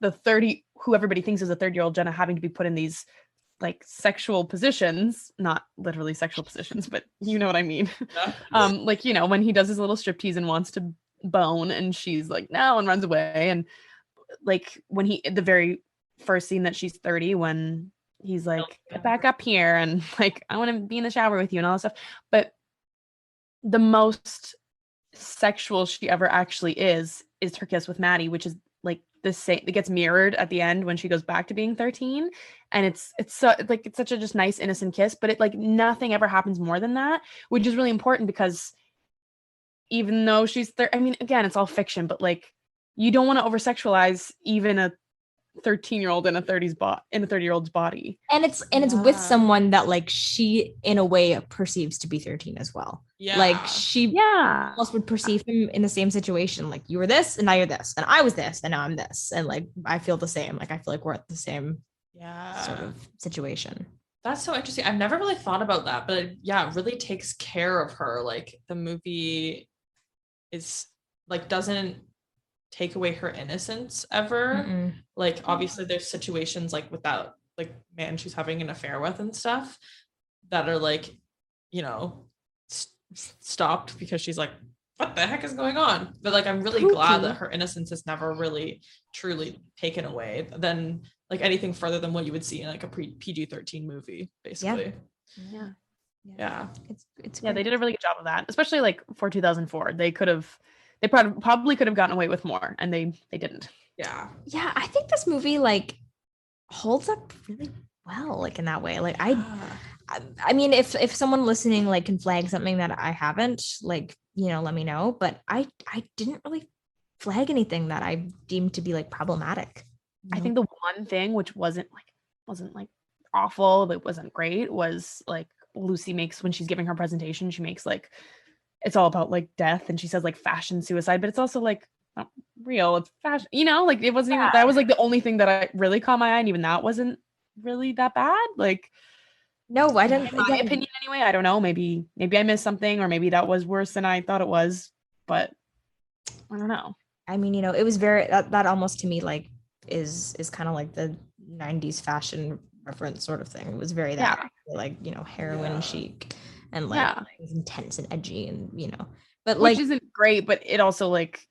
the 30 who everybody thinks is a 30-year-old Jenna having to be put in these like sexual positions, not literally sexual positions, but you know what I mean. Yeah. Like when he does his little striptease and wants to bone, and she's like no, and runs away, and like when the very first scene that she's 30, when he's like get back up here and like I want to be in the shower with you and all that stuff, but the most sexual she ever actually is her kiss with Maddie, which is like the same, it gets mirrored at the end when she goes back to being 13, and it's so like it's such a just nice innocent kiss, but it like nothing ever happens more than that, which is really important because even though she's I mean again it's all fiction, but like you don't want to over sexualize even a 13-year-old in a 30-year-old's body, and it's with someone that like she in a way perceives to be 13 as well. Like she almost would perceive him in the same situation, like you were this and now you're this, and I was this and now I'm this, and like I feel the same, like I feel like we're at the same sort of situation. That's so interesting. I've never really thought about that, but it really takes care of her. Like the movie is like doesn't take away her innocence ever. Mm-mm. Like obviously there's situations like with that like man she's having an affair with and stuff that are like stopped because she's like what the heck is going on, but like I'm really glad that her innocence is never really truly taken away than like anything further than what you would see in like a PG-13 movie basically. It's they did a really good job of that, especially like for 2004. They probably could have gotten away with more, and they didn't. I think this movie like holds up really well, like in that way. Like I mean if someone listening like can flag something that I haven't, like let me know, but I didn't really flag anything that I deemed to be like problematic. I think the one thing which wasn't like awful, but wasn't great, was like Lucy makes, when she's giving her presentation, she makes like, it's all about like death, and she says like fashion suicide, but it's also like not real, it's fashion, like it wasn't even, that was like the only thing that I really caught my eye, and even that wasn't really that bad. Like, no, I didn't. in my opinion anyway. I don't know, maybe I missed something, or maybe that was worse than I thought it was, but I don't know. I mean, it was very, that almost to me like is kind of like the 90s fashion reference sort of thing. It was very that like, heroin chic and like it was intense and edgy, and but like, which isn't great, but it also like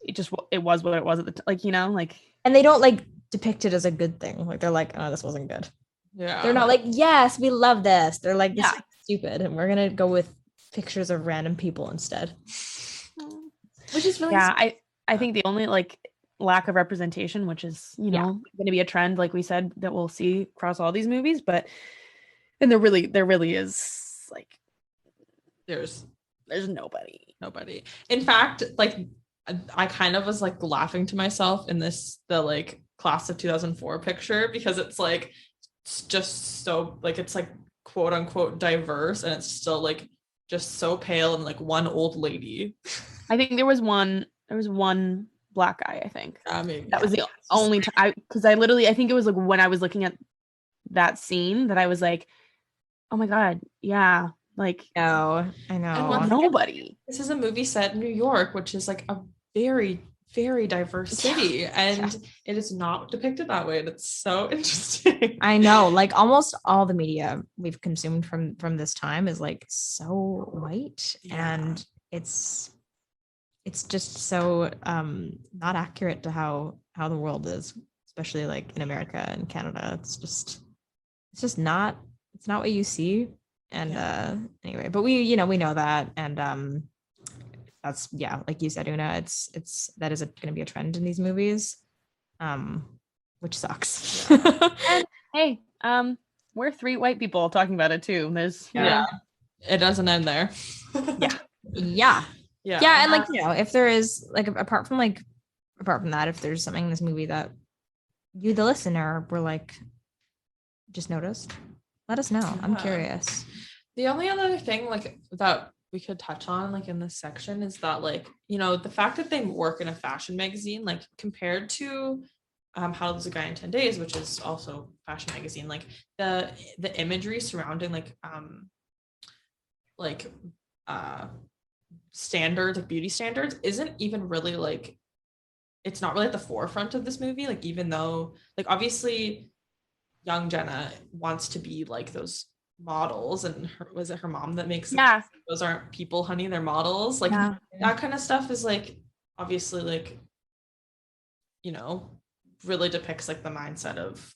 it was what it was at the like, like, and they don't like depict it as a good thing. Like they're like, oh, this wasn't good. Yeah, they're not like, yes, we love this. They're like, this is stupid, and we're gonna go with pictures of random people instead, which is really I think the only like lack of representation, which is going to be a trend, like we said, that we'll see across all these movies, and there really is like there's nobody. In fact, like I kind of was like laughing to myself in the like class of 2004 picture, because it's like, it's just so like, it's like quote unquote diverse, and it's still like just so pale, and like one old lady. I think there was one black guy, I think. Maybe. That was the only time, because I think it was like when I was looking at that scene that I was like, oh my God, yeah, like, no, I know, nobody. This is a movie set in New York, which is like a very, very diverse city, and it is not depicted that way, and it's so interesting. I know, like almost all the media we've consumed from this time is like so white, and it's just so not accurate to how the world is, especially like in America and Canada. It's just not what you see. And anyway, but we know that, and that's like you said, Una, it's that is going to be a trend in these movies, which sucks. And hey, we're 3 white people talking about it too. There's it doesn't end there. Yeah, and like if there is like apart from that, if there's something in this movie that you, the listener, were like just noticed, let us know. I'm curious. The only other thing like that we could touch on like in this section is that like, the fact that they work in a fashion magazine, like compared to How to Lose a Guy in 10 Days, which is also a fashion magazine, like the imagery surrounding standards, like beauty standards, isn't even really like, it's not really at the forefront of this movie. Like, even though like obviously young Jenna wants to be like those models, and was it her mom that makes those aren't people, honey, they're models, like that kind of stuff is like obviously like really depicts like the mindset of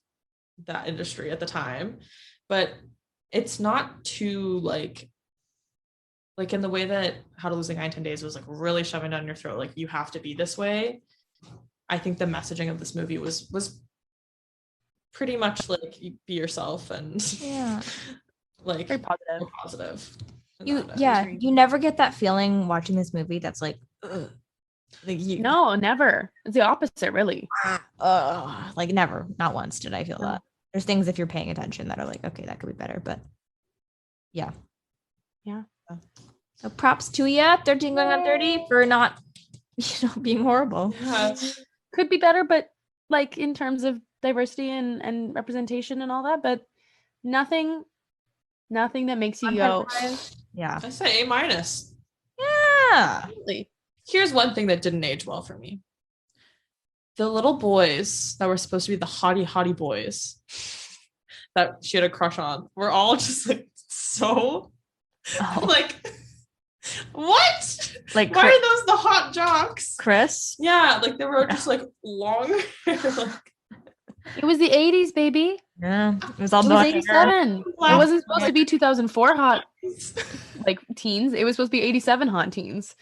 that industry at the time, but it's not too like in the way that How to Lose a Guy in 10 Days was like really shoving down your throat, like you have to be this way. I think the messaging of this movie was pretty much like be yourself, and like very positive. You never get that feeling watching this movie that's like, ugh. Like no, never. It's the opposite, really. Like never, not once did I feel that. There's things, if you're paying attention, that are like, okay, that could be better, but yeah. So props to you, 13 going on 30, for not being horrible. Could be better, but like in terms of diversity and representation and all that, but nothing that makes you go, I say A-. Yeah. Here's one thing that didn't age well for me. The little boys that were supposed to be the hottie boys that she had a crush on were all just like so like, what? Like, why are those the hot jocks? Chris? Yeah, like they were just like long hair. Like, it was the 80s, baby. Yeah, it was all 87. It wasn't supposed to be 2004 hot like teens. It was supposed to be 87 hot teens.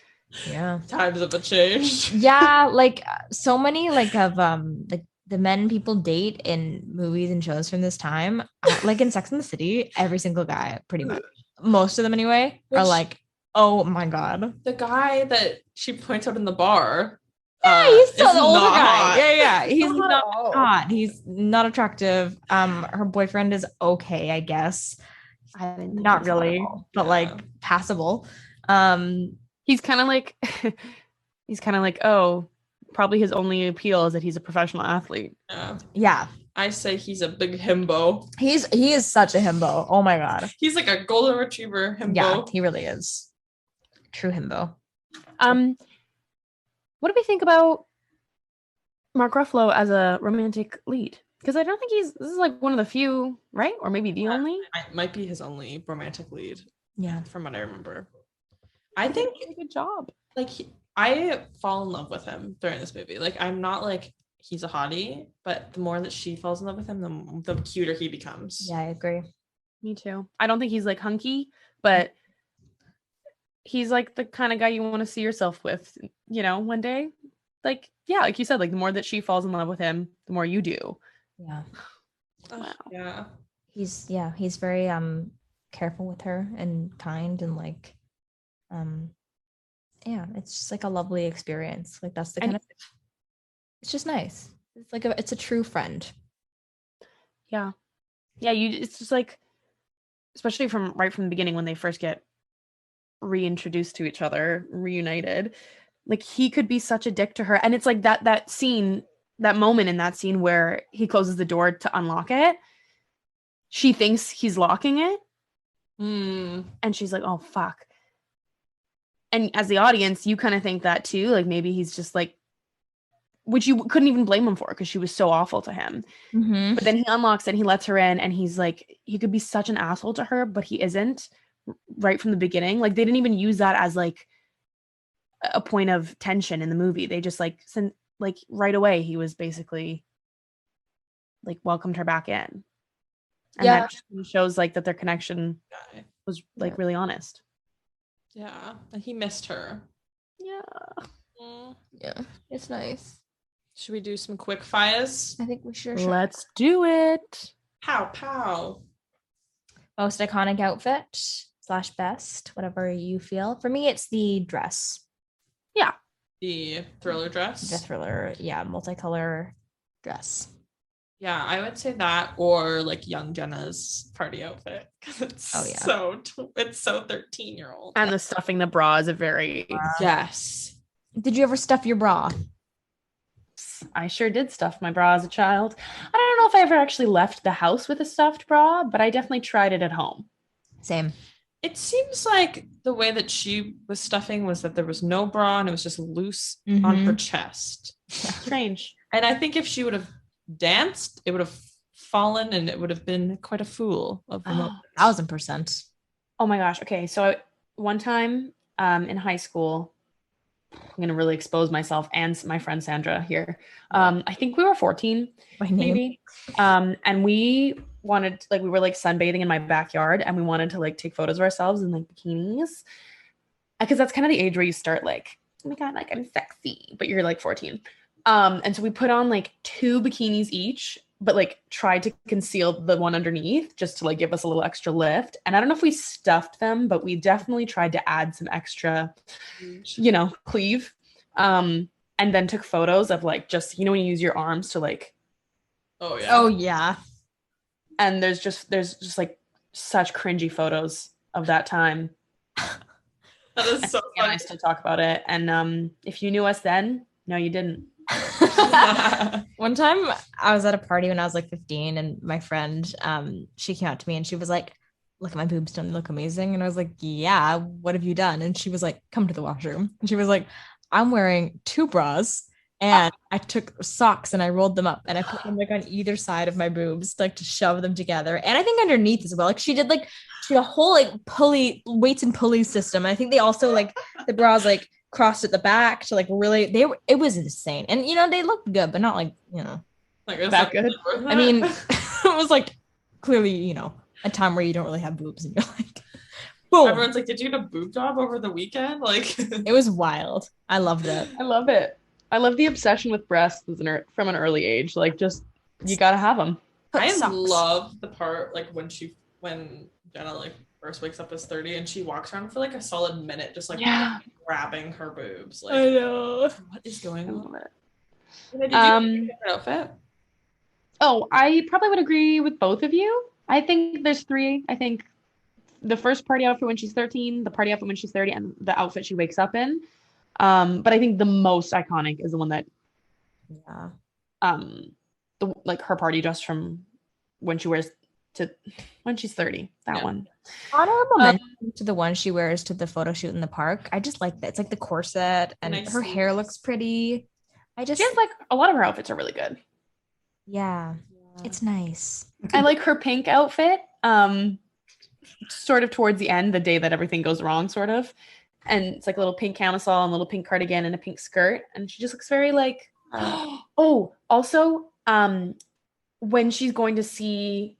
Yeah, times have changed. Yeah, like so many like of like the men people date in movies and shows from this time, like in Sex and the City, every single guy, pretty much, most of them anyway, are like, oh my God. The guy that she points out in the bar, He's still is the older not guy. hot. Yeah. He's Not not at all. hot. He's not attractive. Her boyfriend is okay, I guess. I didn't think Not he was hot at really, all. but Yeah. like passable. He's kind of like, oh, probably his only appeal is that he's a professional athlete. Yeah. I say he's a big himbo. He is such a himbo. Oh my god. He's like a golden retriever himbo. Yeah, he really is. True himbo. What do we think about Mark Ruffalo as a romantic lead? Because I don't think this is like one of the few, right? Or maybe the only. It might be his only romantic lead. Yeah. From what I remember. I think he did a good job. Like I fall in love with him during this movie. Like I'm not like he's a hottie, but the more that she falls in love with him, the cuter he becomes. Yeah, I agree. Me too. I don't think he's like hunky, but he's like the kind of guy you want to see yourself with, one day. Like, yeah, like you said, like the more that she falls in love with him, the more you do. Yeah. Wow. Yeah. He's very careful with her and kind and like yeah, it's just like a lovely experience. Like that's the kind of it's just nice. It's like it's a true friend. Yeah. Yeah, it's just like, especially right from the beginning when they first get reintroduced to each other, reunited, like he could be such a dick to her. And it's like that scene, that moment in that scene where he closes the door to unlock it. She thinks he's locking it. And she's like, oh, fuck. And as the audience, you kind of think that too. Like maybe he's just like, which you couldn't even blame him for because she was so awful to him. Mm-hmm. But then he unlocks it, he lets her in, and he's like, he could be such an asshole to her, but he isn't right from the beginning. Like they didn't even use that as like a point of tension in the movie. They just like right away he was basically like welcomed her back in. And that shows like that their connection was like really honest. Yeah. And he missed her. Yeah. Yeah. It's nice. Should we do some quick fires? I think we should. Let's do it. Pow. Most iconic outfit / best, whatever you feel. For me, it's the dress. Yeah. The thriller dress. The thriller, yeah, multicolor dress. Yeah, I would say that or like young Jenna's party outfit because it's so 13-year-old. And the stuffing the bra is a very yes. Did you ever stuff your bra? I sure did stuff my bra as a child. I don't know if I ever actually left the house with a stuffed bra, but I definitely tried it at home. Same. It seems like the way that she was stuffing was that there was no bra and it was just loose on her chest. Strange. And I think if she would have danced, it would have fallen and it would have been quite a fool of the moment. 1000%. Oh my gosh. Okay. So one time in high school, I'm going to really expose myself and my friend Sandra here. I think we were 14, maybe. And we wanted, like, we were like sunbathing in my backyard and we wanted to like take photos of ourselves in like bikinis. Because that's kind of the age where you start like, oh my God, like I'm sexy, but you're like 14. And so we put on like 2 bikinis each, but like tried to conceal the one underneath just to like give us a little extra lift. And I don't know if we stuffed them, but we definitely tried to add some extra, cleave. And then took photos of like just, when you use your arms to like. Oh yeah. Oh yeah. And there's just like such cringy photos of that time. That is so funny. I still talk about it. And if you knew us then, no, you didn't. One time I was at a party when I was like 15 and my friend, she came out to me and she was like, look at my boobs, don't they look amazing? And I was like, yeah, what have you done? And she was like, come to the washroom. And she was like, I'm wearing 2 bras and I took socks and I rolled them up and I put them like on either side of my boobs, like to shove them together. And I think underneath as well. Like she did a whole like pulley, weights and pulleys system. I think they also like the bras like crossed at the back to like really it was insane. And they looked good, but not like, like that good. I mean, it was like clearly, a time where you don't really have boobs and you're like, boom. Everyone's like, did you get a boob job over the weekend? Like it was wild. I loved it. I love it. I love the obsession with breasts from an early age. Like just, you gotta have them. Love the part like when Jenna like first wakes up as 30 and she walks around for like a solid minute just like grabbing her boobs. Like, I know. what is going I on? love it. Did you pick an outfit? Oh, I probably would agree with both of you. I think there's three. I think the first party outfit when she's 13, the party outfit when she's 30, and the outfit she wakes up in. But I think the most iconic is the one that her party dress from when she wears to when she's 30. That one. Honorable mention to the one she wears to the photo shoot in the park. I just like that. It's like the corset and her hair looks pretty. She has like a lot of her outfits are really good. Yeah. It's nice. I like her pink outfit. Sort of towards the end, the day that everything goes wrong, sort of. And it's like a little pink camisole and a little pink cardigan and a pink skirt. And she just looks very like also when she's going to see,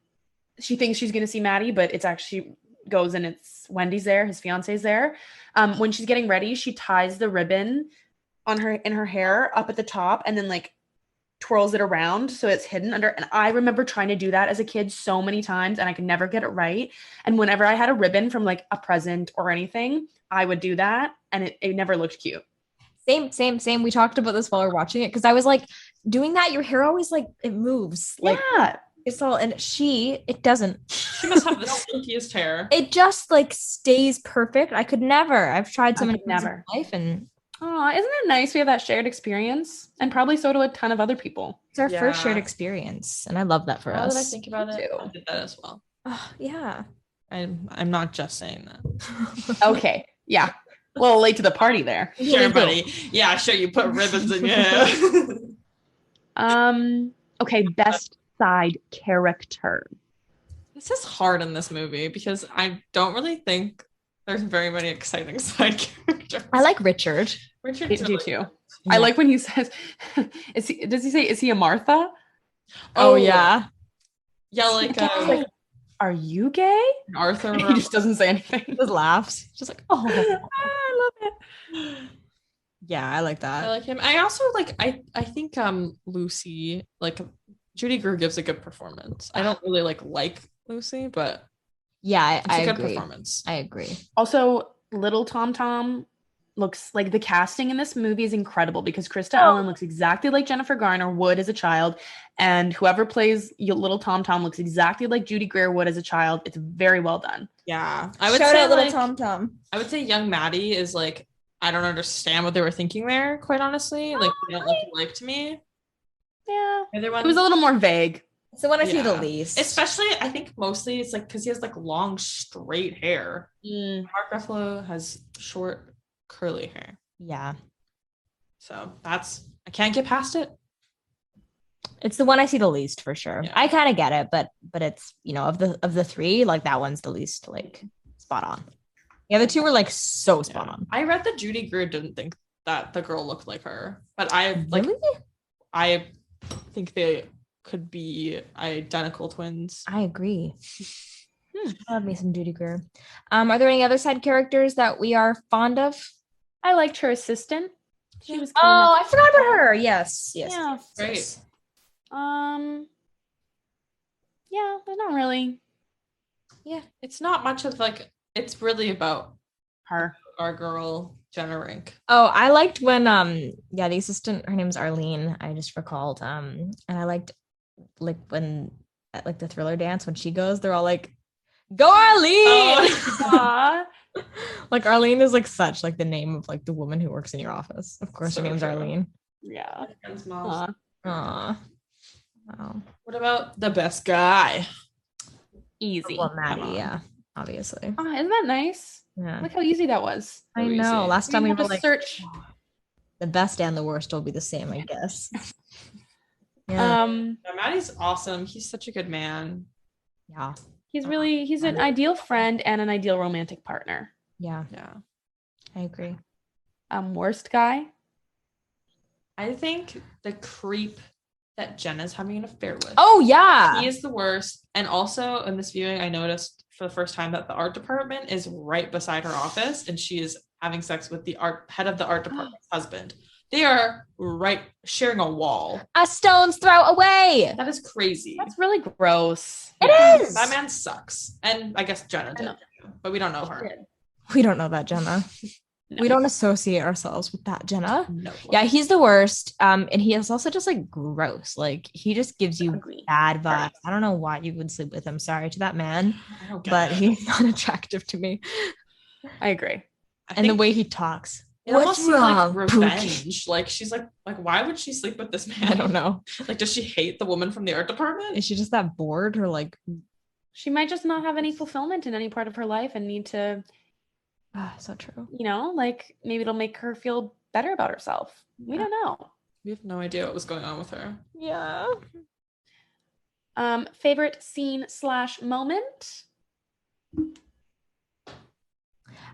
she thinks she's going to see Maddie, but it's actually goes and it's Wendy's there, his fiance's there. When she's getting ready, she ties the ribbon in her hair up at the top and then like twirls it around so it's hidden under. And I remember trying to do that as a kid so many times and I could never get it right. And whenever I had a ribbon from like a present or anything, I would do that and it never looked cute. Same. We talked about this while we were watching it because I was like, doing that, your hair always like it moves. Like it's all, and it doesn't. She must have the silkiest hair. It just like stays perfect. I could never. I've tried so many times in my life and isn't it nice we have that shared experience? And probably so do a ton of other people. It's our first shared experience. And I love that for us. Now that I think about it, I did that as well. Yeah. I'm not just saying that. Okay. Yeah. A little late to the party there. Sure, buddy. Yeah, sure. You put ribbons in your hair. Okay. Best side character. This is hard in this movie because I don't really think there's very many exciting side characters. I like Richard. Richard do too. Yeah. I like when he says, does he say, is he a Martha? Oh yeah. Yeah, like, are you gay? Arthur. He just doesn't say anything. He just laughs. Just like, oh, I love it. Yeah, I like that. I like him. I also like, I think Lucy, like Judy Greer gives a good performance. I don't really like Lucy, but yeah, it's a good performance. I agree. Also, little Tom looks like the casting in this movie is incredible because Krista Allen looks exactly like Jennifer Garner would as a child, and whoever plays little Tom looks exactly like Judy Greer would as a child. It's very well done. Yeah, I would say out little Tom. I would say young Maddie is like, I don't understand what they were thinking there. Quite honestly, like they don't look alike to me. Yeah, it was a little more vague. It's the one I see the least. Especially, I think mostly it's like because he has like long, straight hair. Mark Ruffalo has short, curly hair. Yeah. So I can't get past it. It's the one I see the least for sure. Yeah. I kind of get it, but it's, of the three, like that one's the least like spot on. The other two were like so spot on. I read that Judy Greer didn't think that the girl looked like her, but I like. Really? I think they could be identical twins. I agree. I love me some Judy Greer. Are there any other side characters that we are fond of? I liked her assistant. She was I forgot about her. Yes. Yeah. Great. Yes. Yeah, there's not really. Yeah, it's not much of like. It's really about her, our girl Jenna Rink. Oh, I liked when the assistant, her name's Arlene. I just recalled and I liked like when at like the Thriller dance when she goes, they're all like, "Go Arlene!" Oh. Like Arlene is like such like the name of like the woman who works in your office. Of course, her name's Arlene. Yeah. Aww. Wow. What about the best guy? Easy. Well, Maddie, yeah, obviously. Oh, isn't that nice? Yeah. Look how easy that was. I know. Last time we were like, search. The best and the worst will be the same, I guess. Yeah, Maddie's awesome. He's such a good man. Yeah. He's an ideal friend and an ideal romantic partner. Yeah. I agree. Worst guy? I think the creep that Jenna's having an affair with. Oh, yeah. He is the worst. And also in this viewing, I noticed for the first time that the art department is right beside her office and she is having sex with the head of the art department's husband. They are sharing a wall. A stone's throw away. That is crazy. That's really gross. It is. That man sucks. And I guess Jenna did, but we don't know her. We don't know that, Jenna. We don't associate ourselves with that, Jenna. No. Yeah, he's the worst. And he is also just like gross. Like he just gives you bad vibes. I don't know why you would sleep with him. Sorry to that man, but he's not attractive to me. I agree. And the way he talks. It almost seems like revenge. Like she's like why would she sleep with this man? I don't know. Like, does she hate the woman from the art department? Is she just that bored, or like she might just not have any fulfillment in any part of her life and need to so true. You know, like maybe it'll make her feel better about herself. We don't know. We have no idea what was going on with her. Yeah. Favorite scene / moment?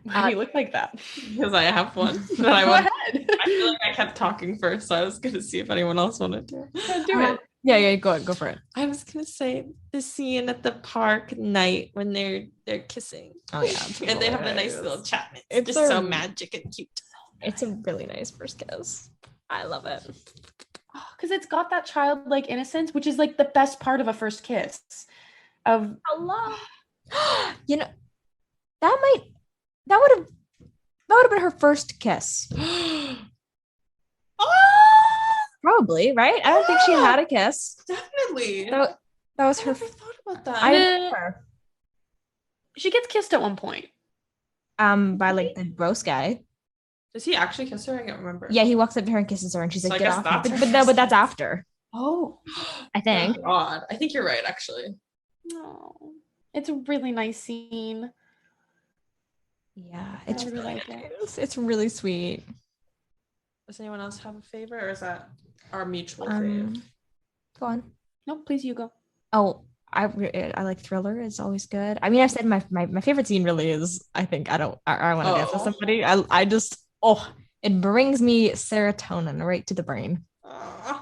Why do you look like that? Because I have one. Go ahead. I feel like I kept talking first, so I was going to see if anyone else wanted to. Do it. Yeah, go for it. I was going to say the scene at the park night when they're kissing. Oh yeah. And they have a nice little chat. It's just so magic and cute. It's a really nice first kiss. I love it. Because it's got that childlike innocence, which is like the best part of a first kiss. Of Allah. You know, that would have been her first kiss. Probably, right? I don't think she had a kiss. Definitely. That was her. I never thought about that. I remember. She gets kissed at one point. By like the gross guy. Does he actually kiss her? I can't remember. Yeah, he walks up to her and kisses her, and she's like, "Get off!" But that's after. Oh, I think. Oh, God, I think you're right. Actually. No, it's a really nice scene. Yeah, it's really really like nice. It's really sweet. Does anyone else have a favorite, or is that our mutual fave? Go on. No, please, you go. Oh, I like Thriller. It's always good. I mean, I've said my favorite scene really is. I think I want to dance with somebody. I just it brings me serotonin right to the brain. I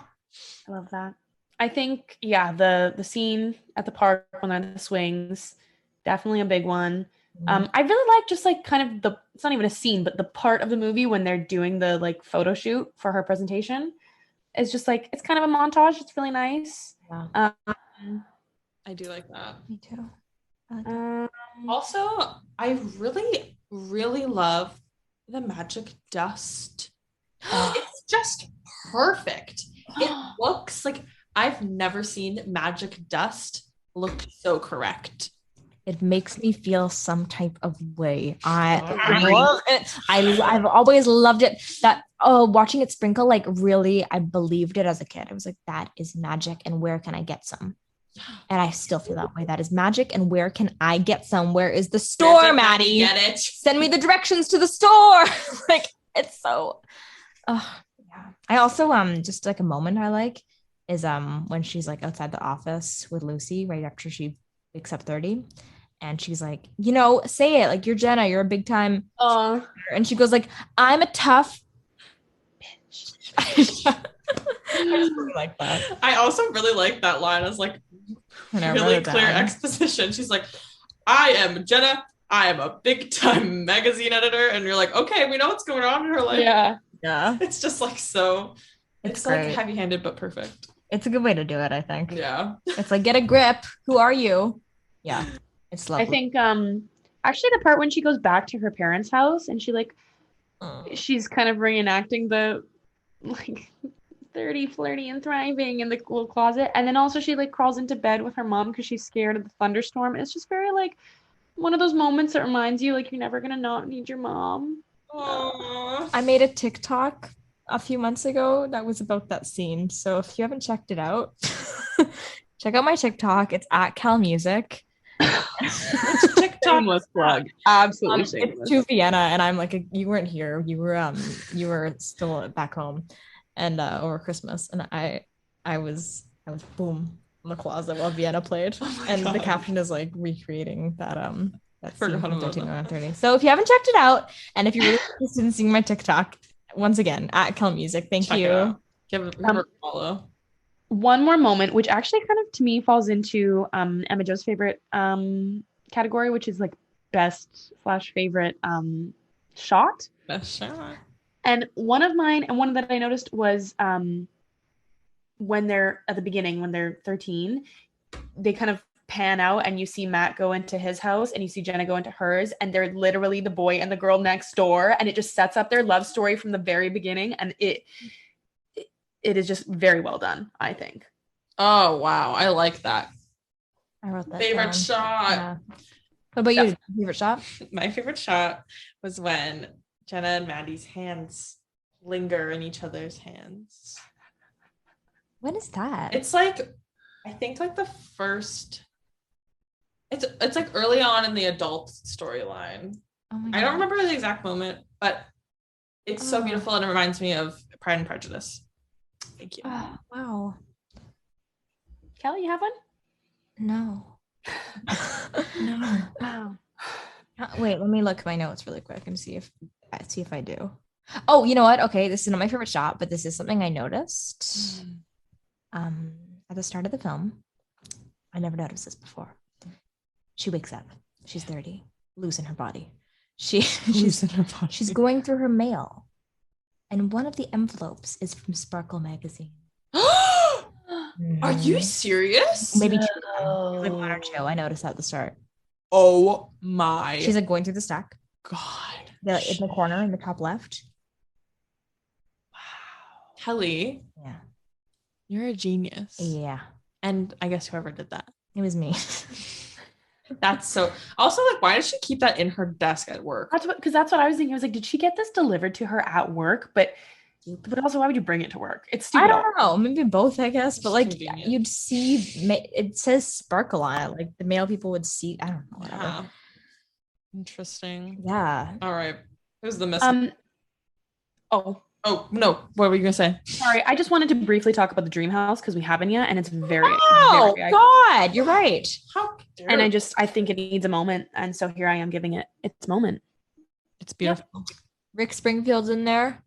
love that. I think the scene at the park when they're in the swings, definitely a big one. I really like just like kind of it's not even a scene, but the part of the movie when they're doing the like photo shoot for her presentation is just like, it's kind of a montage. It's really nice. Yeah. I do like that. Me too. Also, I really, really love the magic dust. It's just perfect. It looks like I've never seen magic dust look so correct. It makes me feel some type of way. I love it. I've always loved it. That watching it sprinkle, like really, I believed it as a kid. I was like, that is magic, and where can I get some? And I still feel that way. That is magic, and where can I get some? Where is the store, Maddie? Get it? Send me the directions to the store. Like, it's so. Yeah. I also just like a moment I like is when she's like outside the office with Lucy right after she wakes up 30. And she's like, say it, like, you're Jenna, you're a big time. And she goes like, I'm a tough bitch. I just really like that. I also really like that line as like really clear exposition. She's like, I am Jenna, I am a big time magazine editor. And you're like, okay, we know what's going on in her life. Yeah. It's just like it's like heavy handed, but perfect. It's a good way to do it, I think. Yeah. It's like, get a grip. Who are you? Yeah. It's lovely. I think actually the part when she goes back to her parents' house and she like she's kind of reenacting the like 30, flirty, and thriving in the little closet, and then also she like crawls into bed with her mom because she's scared of the thunderstorm. It's just very like one of those moments that reminds you like you're never gonna not need your mom. I made a TikTok a few months ago that was about that scene, so if you haven't checked it out, check out my TikTok. It's at Cal Music. Shameless plug. Absolutely shameless. It's to Vienna, and I'm like, you weren't here. You were still back home, and over Christmas, and I was boom in the closet while Vienna played, and God. The caption is like recreating that scene from 13:30. So if you haven't checked it out, and if you're really interested in seeing my TikTok, once again at Kel Music, thank you. Give her a follow. One more moment, which actually kind of to me falls into Emma Jo's favorite category, which is like best / favorite shot. Best shot. And one of mine, and one that I noticed was when they're at the beginning, when they're 13, they kind of pan out and you see Matt go into his house and you see Jenna go into hers, and they're literally the boy and the girl next door, and it just sets up their love story from the very beginning, and it is just very well done, I think. Oh wow, I like that. I wrote that Favorite down. shot. Yeah. What about you? Favorite shot? My favorite shot was when Jenna and Maddie's hands linger in each other's hands. What is that? It's like, I think like the first, it's like early on in the adult storyline. Oh my God. I don't remember the exact moment, but it's so beautiful and it reminds me of Pride and Prejudice. Thank you. Oh, wow. Kelly, you have one? No. No. Wow. Wait, let me look at my notes really quick and see if I do. Oh, you know what? Okay, this is not my favorite shot, but this is something I noticed. At the start of the film. I never noticed this before. She wakes up. She's 30, loose in her body. She's going through her mail, and one of the envelopes is from Sparkle magazine. Are you serious? Maybe two. Like one or two. I noticed that at the start. Oh my. She's like going through the stack. God. In the corner in the top left. Wow. Kelly. Yeah. You're a genius. Yeah. And I guess whoever did that. It was me. That's so. Also, like, why does she keep that in her desk at work? That's what I was thinking. I was like, did she get this delivered to her at work? But also, why would you bring it to work? It's stupid. I don't know. Maybe both, I guess. But like, convenient. you'd see it says Sparkle on it. Like the mail people would see. I don't know. Whatever. Yeah. Interesting. Yeah. All right. Who's the missing? Oh no. What were you gonna say? sorry. I just wanted to briefly talk about the dream house because we haven't yet, and it's very. Oh God, you're right. How dare And I think it needs a moment, and so here I am giving it its moment. it's beautiful. Rick Springfield's in there.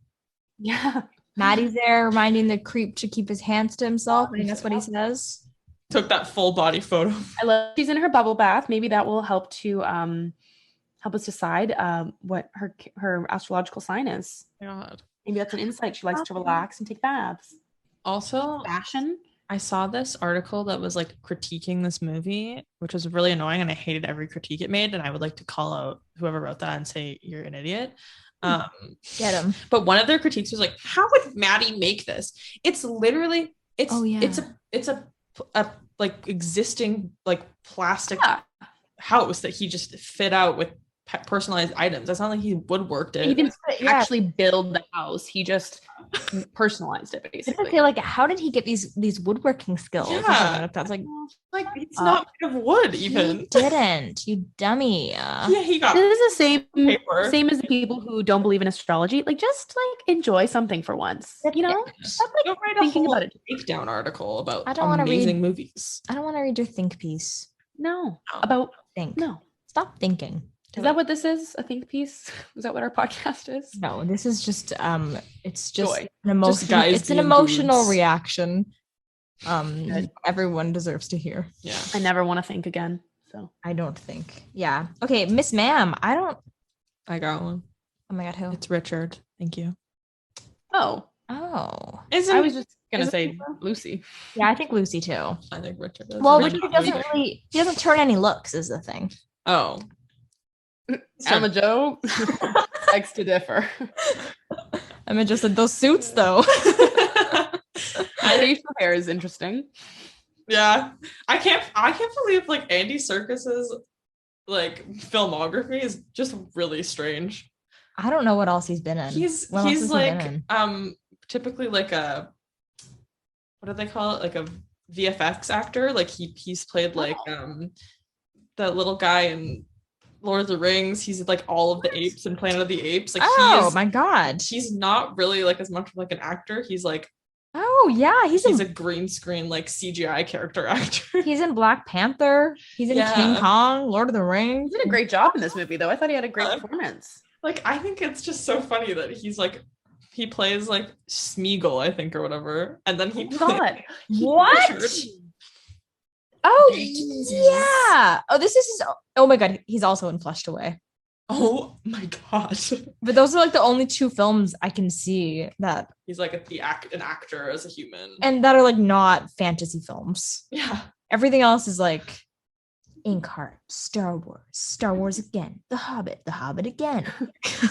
Yeah. Maddie's there, reminding the creep to keep his hands to himself. I think that's what he says. Took that full body photo. I love she's in her bubble bath. Maybe that will help to help us decide what her astrological sign is. God. Maybe that's an insight. She likes to relax and take baths. Also, Fashion. I saw this article that was like critiquing this movie, which was really annoying, and I hated every critique it made. And I would like to call out whoever wrote that and say you're an idiot. Get him. But one of their critiques was like, "How would Maddie make this? It's literally it's a like existing like plastic house that he just fit out with personalized items. That's not like he woodworked it. He didn't actually build the house. He just personalized it, basically. I feel like, how did he get these woodworking skills? Yeah. That's like it's not made of wood even. He didn't, you dummy. Yeah, he got This is the paper. same as the people who don't believe in astrology. Like, just like enjoy something for once. You know? That's like Don't write a thinking whole about it. breakdown article about I don't wanna amazing movies. I don't want to read your think piece. No. About Think. no. Stop thinking. Is that what this is? A think piece? Is that what our podcast is? No, this is just it's just Joy. an emotion. Just guys It's an being emotional dudes. reaction. Everyone deserves to hear. Yeah. I never want to think again. So I don't think. Yeah. Okay, Miss Ma'am. I got one. Oh my God, who? It's Richard. Thank you. Oh. I was just gonna say Lucy. Yeah, I think Lucy too. I think Richard is. Well, Richard but he doesn't turn any looks is the thing. Oh. Emma Joe likes to differ. Emma just said those suits though. Facial hair is interesting. Yeah. I can't believe like Andy Serkis's like filmography is just really strange. I don't know what else he's been in. He's like typically like a, what do they call it? Like a VFX actor. Like he's played like the little guy in Lord of the Rings. He's like all of the apes in Planet of the Apes. Like my God. He's not really like as much of like an actor. He's like he's a green screen like CGI character actor. He's in Black Panther. He's in King Kong, Lord of the Rings. He did a great job in this movie though. I thought he had a great performance. Like I think it's just so funny that he's like he plays like Smeagol, I think, or whatever. And then God. What? Oh yeah. Oh, this is oh my God. He's also in Flushed Away. Oh my God. But those are like the only two films I can see that he's like an actor as a human. And that are like not fantasy films. Yeah. Everything else is like Inkheart, Star Wars again, The Hobbit again.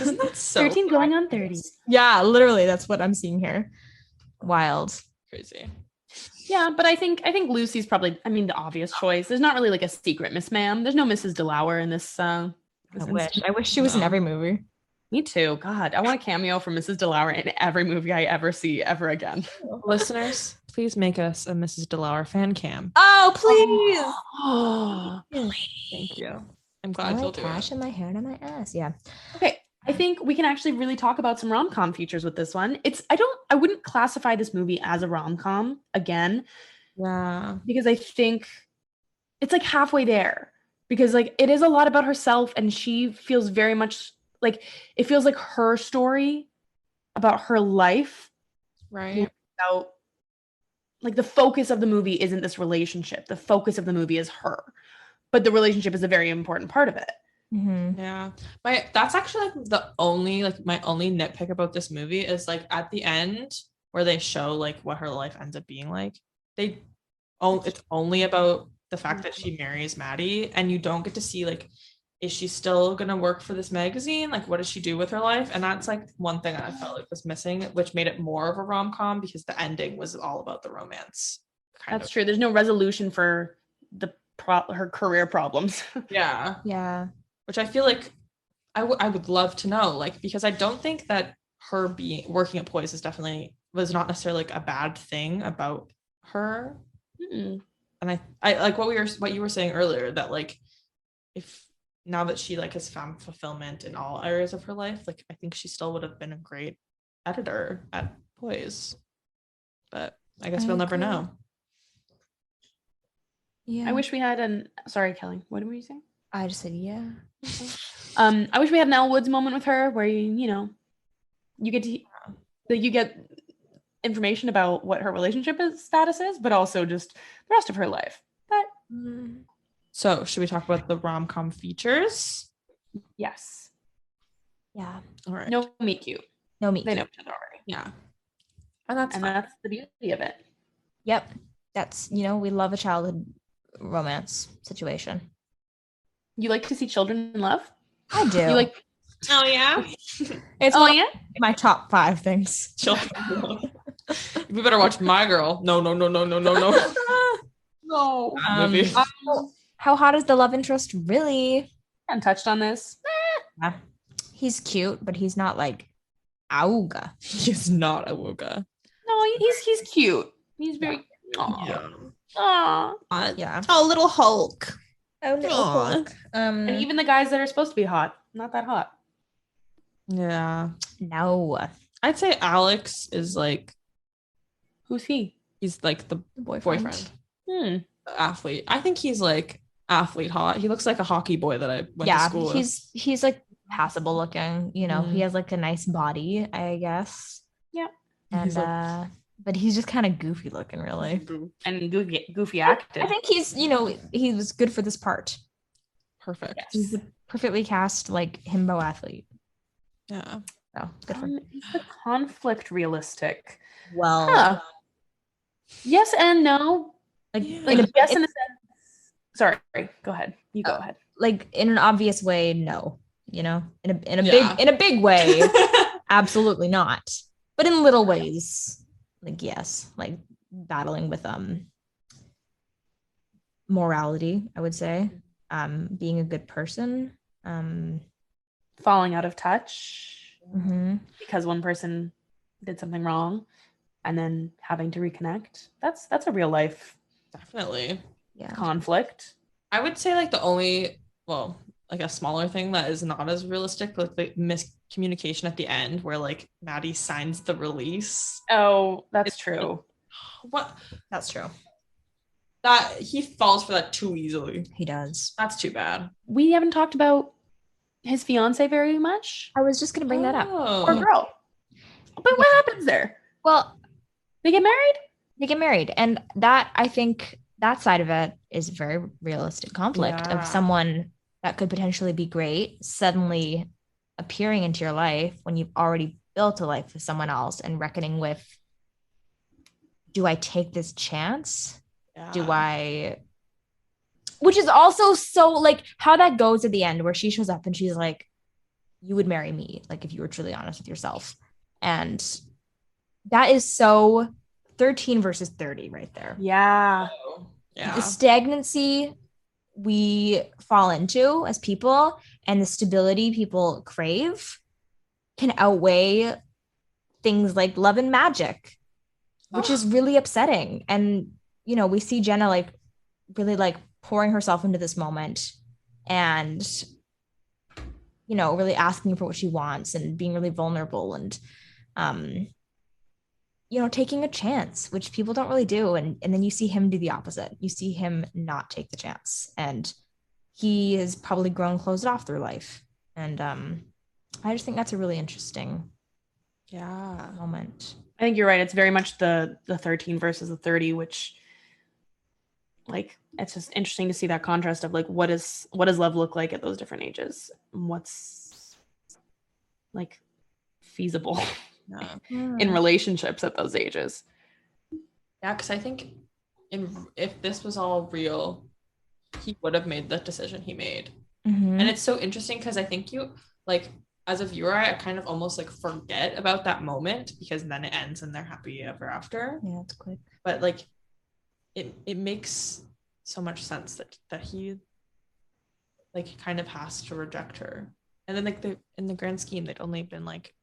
Isn't that so 13 going on 30. Yeah, literally, that's what I'm seeing here. Wild. crazy? Yeah, but I think Lucy's probably, I mean, the obvious choice. There's not really like a secret Miss Ma'am. There's no Mrs. DeLauer in this. I wish she was in No. every movie. Me too. God, I want a cameo from Mrs. DeLauer in every movie I ever see ever again. Listeners, please make us a Mrs. DeLauer fan cam. Oh, please. Oh. Thank you. I'm glad you'll do cash it. in my hair and in my ass. Yeah. Okay, I think we can actually really talk about some rom-com features with this one. I wouldn't classify this movie as a rom-com again, Yeah. because I think it's like halfway there, because like it is a lot about herself, and she feels very much like it feels like her story about her life. Right. About like the focus of the movie isn't this relationship. The focus of the movie is her, but the relationship is a very important part of it. Mm-hmm. Yeah. That's actually my only nitpick about this movie is like at the end where they show like what her life ends up being like. It's only about the fact that she marries Maddie, and you don't get to see like, is she still gonna work for this magazine? Like, what does she do with her life? And that's like one thing I felt like was missing, which made it more of a rom-com, because the ending was all about the romance. That's true. There's no resolution for her career problems. Yeah. Yeah. Which I feel like I would love to know, like, because I don't think that her working at Poise was not necessarily like a bad thing about her. Mm-mm. And I like what you were saying earlier, that like, if now that she like has found fulfillment in all areas of her life, like I think she still would have been a great editor at Poise, but I guess we'll never know. Yeah. I wish we had sorry, Kelly, what were you saying? I just said yeah. I wish we had an Elle Woods moment with her where you get information about what her relationship status is, but also just the rest of her life. But So should we talk about the rom-com features? yes. Yeah. All right. No meet cute. No meet They cute. know each other already. Yeah. And that's the beauty of it. Yep. That's, we love a childhood romance situation. You like to see children in love? I do. You like oh yeah. It's Oh one yeah? of my top 5 things. Children. We better watch My Girl. No. No. Movie. How hot is the love interest really? I haven't touched on this. Yeah. He's cute, but he's not like auga. He's not a Wooga. No, he's cute. He's very Aw. Yeah. Oh, little Hulk. Oh, little Hulk. And even the guys that are supposed to be hot, not that hot. Yeah. No. I'd say Alex is like, Who's he? he's like the Boyfriend. boyfriend. Athlete. I think he's like athlete hot. He looks like a hockey boy that I went to school with. He's like passable looking, he has like a nice body, I guess. Yep. And He's like- but he's just kind of goofy looking, really. And goofy acted. I think he's, he was good for this part. Perfect. Yes. He's a perfectly cast like himbo athlete. Yeah. So good for him. Is the conflict realistic? Well, Huh. Yes and no. like, Yeah. Like in a, yes in a sense. Sorry, go ahead. You go ahead. like in an obvious way, no. In a Yeah. big way, absolutely not. But in little ways, like yes, like battling with morality, I would say. Being a good person. Falling out of touch Mhm. because one person did something wrong and then having to reconnect. That's a real life Definitely. Yeah. conflict. I would say like the only, like a smaller thing that is not as realistic, like the miscommunication at the end where like Maddie signs the release. Oh, that's true. What? That's true. That he falls for that too easily. He does. That's too bad. We haven't talked about his fiance very much. I was just gonna bring that up. Poor Oh. girl. But what happens there? Well, They get married? they get married, and that, I think, that side of it is very realistic conflict Yeah. of someone that could potentially be great suddenly appearing into your life when you've already built a life with someone else, and reckoning with, do I take this chance? Yeah. Do I which is also so like how that goes at the end where she shows up and she's like, you would marry me, like if you were truly honest with yourself. And that is so 13 versus 30 right there. Yeah. The stagnancy we fall into as people and the stability people crave can outweigh things like love and magic, which is really upsetting. And, you know, we see Jenna like really like pouring herself into this moment and, you know, really asking for what she wants and being really vulnerable and, you know, taking a chance, which people don't really do. And then you see him do the opposite. You see him not take the chance. And he has probably grown closed off through life. And I just think that's a really interesting moment. I think you're right. It's very much the 13 versus the 30, which like it's just interesting to see that contrast of like what does love look like at those different ages? What's like feasible in relationships at those ages? Yeah, because I think if this was all real, he would have made the decision he made. And it's so interesting because I think you like as a viewer, I kind of almost like forget about that moment because then it ends and they're happy ever after. Yeah, it's quick. But like it makes so much sense that he like kind of has to reject her. And then like in the grand scheme, they'd only been like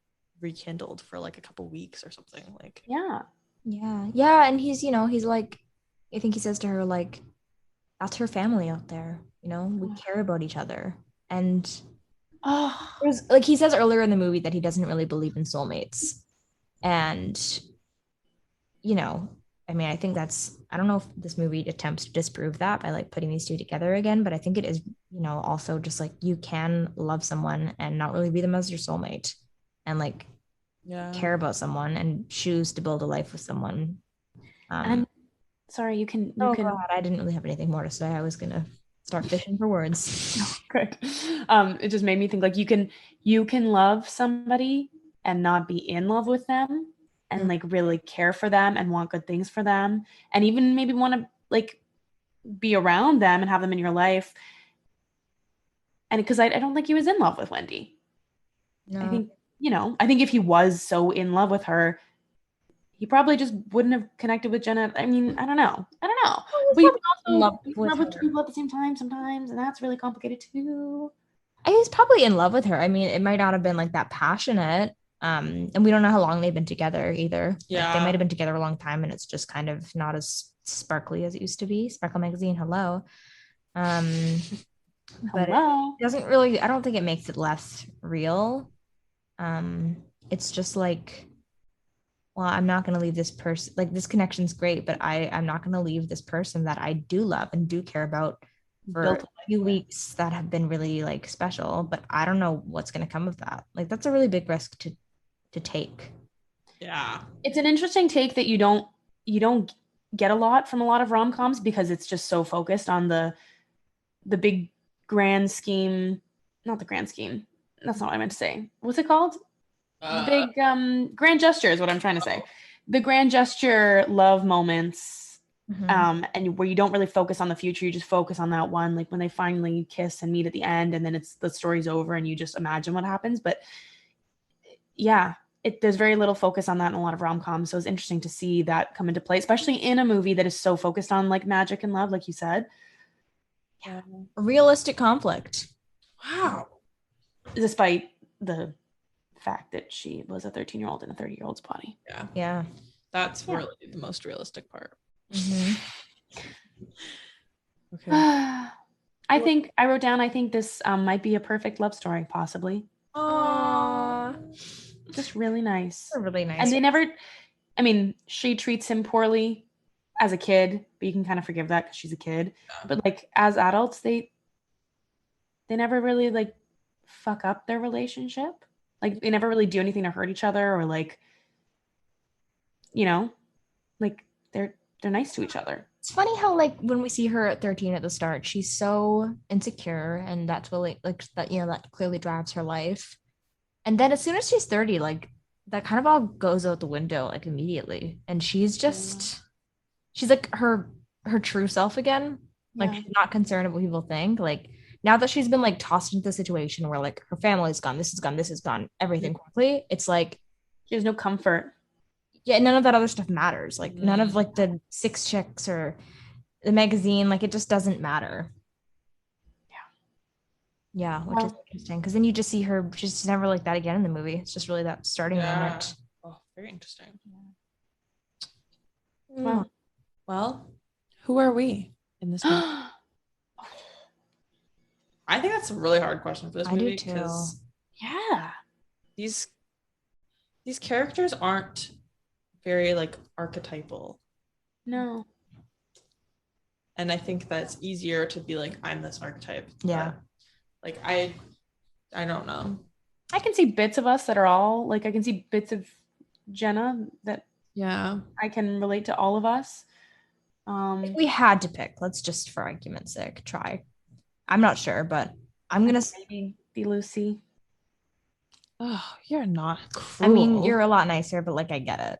rekindled for like a couple weeks or something. Like yeah. And he's, you know, he's like, I think he says to her like, that's her family out there, you know, we care about each other. And like he says earlier in the movie that he doesn't really believe in soulmates. And, you know, I mean, I think that's, I don't know if this movie attempts to disprove that by like putting these two together again, but I think it is, you know, also just like you can love someone and not really be them as your soulmate and like care about someone and choose to build a life with someone. And sorry, you can. God, I didn't really have anything more to say. I was gonna start fishing for words. Good. It just made me think like you can love somebody and not be in love with them and like really care for them and want good things for them and even maybe want to like be around them and have them in your life. And because I don't think he was in love with Wendy. No. I think, you know, I think if he was so in love with her, he probably just wouldn't have connected with Jenna. I mean, I don't know. But you can also love with two people at the same time sometimes, and that's really complicated too. He was probably in love with her. I mean, it might not have been like that passionate. And we don't know how long they've been together either. Yeah. Like, they might have been together a long time and it's just kind of not as sparkly as it used to be. Sparkle Magazine, hello. But it doesn't really, I don't think it makes it less real. It's just like, well, I'm not going to leave this person, like this connection's great, but I'm not going to leave this person that I do love and do care about for a few weeks that have been really like special, but I don't know what's going to come of that. Like that's a really big risk to take. Yeah. It's an interesting take that you don't get a lot from a lot of rom-coms because it's just so focused on the big grand scheme, not the grand scheme. That's not what I meant to say. What's it called? Big grand gesture is what I'm trying to say. The grand gesture love moments, and where you don't really focus on the future, you just focus on that one, like when they finally kiss and meet at the end, and then it's the story's over, and you just imagine what happens. But yeah, there's very little focus on that in a lot of rom-coms, so it's interesting to see that come into play, especially in a movie that is so focused on like magic and love, like you said. Yeah, realistic conflict. Wow. Despite the fact that she was a 13-year-old in a 30-year-old's body. Yeah. That's really the most realistic part. Okay. I think I wrote down, I think this might be a perfect love story, possibly. Aww. Just really nice. Really nice. And they never, I mean, she treats him poorly as a kid, but you can kind of forgive that because she's a kid. Yeah. But like as adults, they never really like fuck up their relationship. Like they never really do anything to hurt each other or like, you know, like they're nice to each other. It's funny how like when we see her at 13 at the start, she's so insecure and that's really like that, you know, that clearly drives her life. And then as soon as she's 30, like that kind of all goes out the window like immediately. And she's just, she's like her true self again. Like she's not concerned about what people think. Like now that she's been like tossed into the situation where like her family's gone, this is gone, everything quickly. It's like she has no comfort. Yeah, none of that other stuff matters. Like none of like the 6 chicks or the magazine, like it just doesn't matter. Yeah, which is interesting because then you just see her, she's never like that again in the movie. It's just really that starting moment. Oh, very interesting. Well, who are we in this movie? I think that's a really hard question for this movie because these characters aren't very like archetypal. No. And I think that's easier to be like, I'm this archetype. Yeah. But, like I don't know. I can see bits of us that are all like, I can see bits of Jenna that I can relate to all of us. If we had to pick, let's just for argument's sake try. I'm not sure, but I'm gonna maybe be Lucy. Oh, you're not cruel. I mean, you're a lot nicer, but like I get it.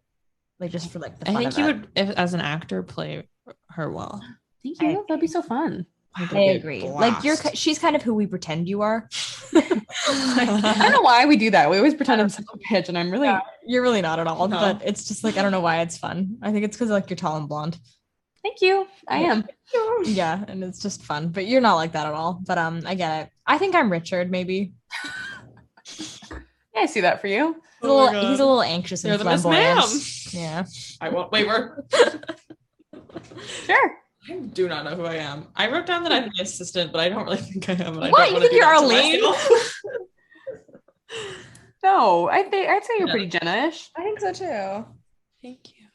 Like just for like the fun I think of you it. would, if as an actor, play her well. Thank you. That'd be so fun. I agree. Like she's kind of who we pretend you are. I don't know why we do that. We always pretend I'm such a bitch, and I'm really you're really not at all. No. But it's just like I don't know why it's fun. I think it's because like you're tall and blonde. Thank you. I am. Yeah, and it's just fun. But you're not like that at all. But I get it. I think I'm Richard, maybe. Yeah, I see that for you. He's a little anxious and flamboyant. Yeah. I won't waver. Sure. I do not know who I am. I wrote down that I'm the assistant, but I don't really think I am. And what? You think you're Arlene? No, I'd say you're pretty Jenna-ish. I think so too. Thank you.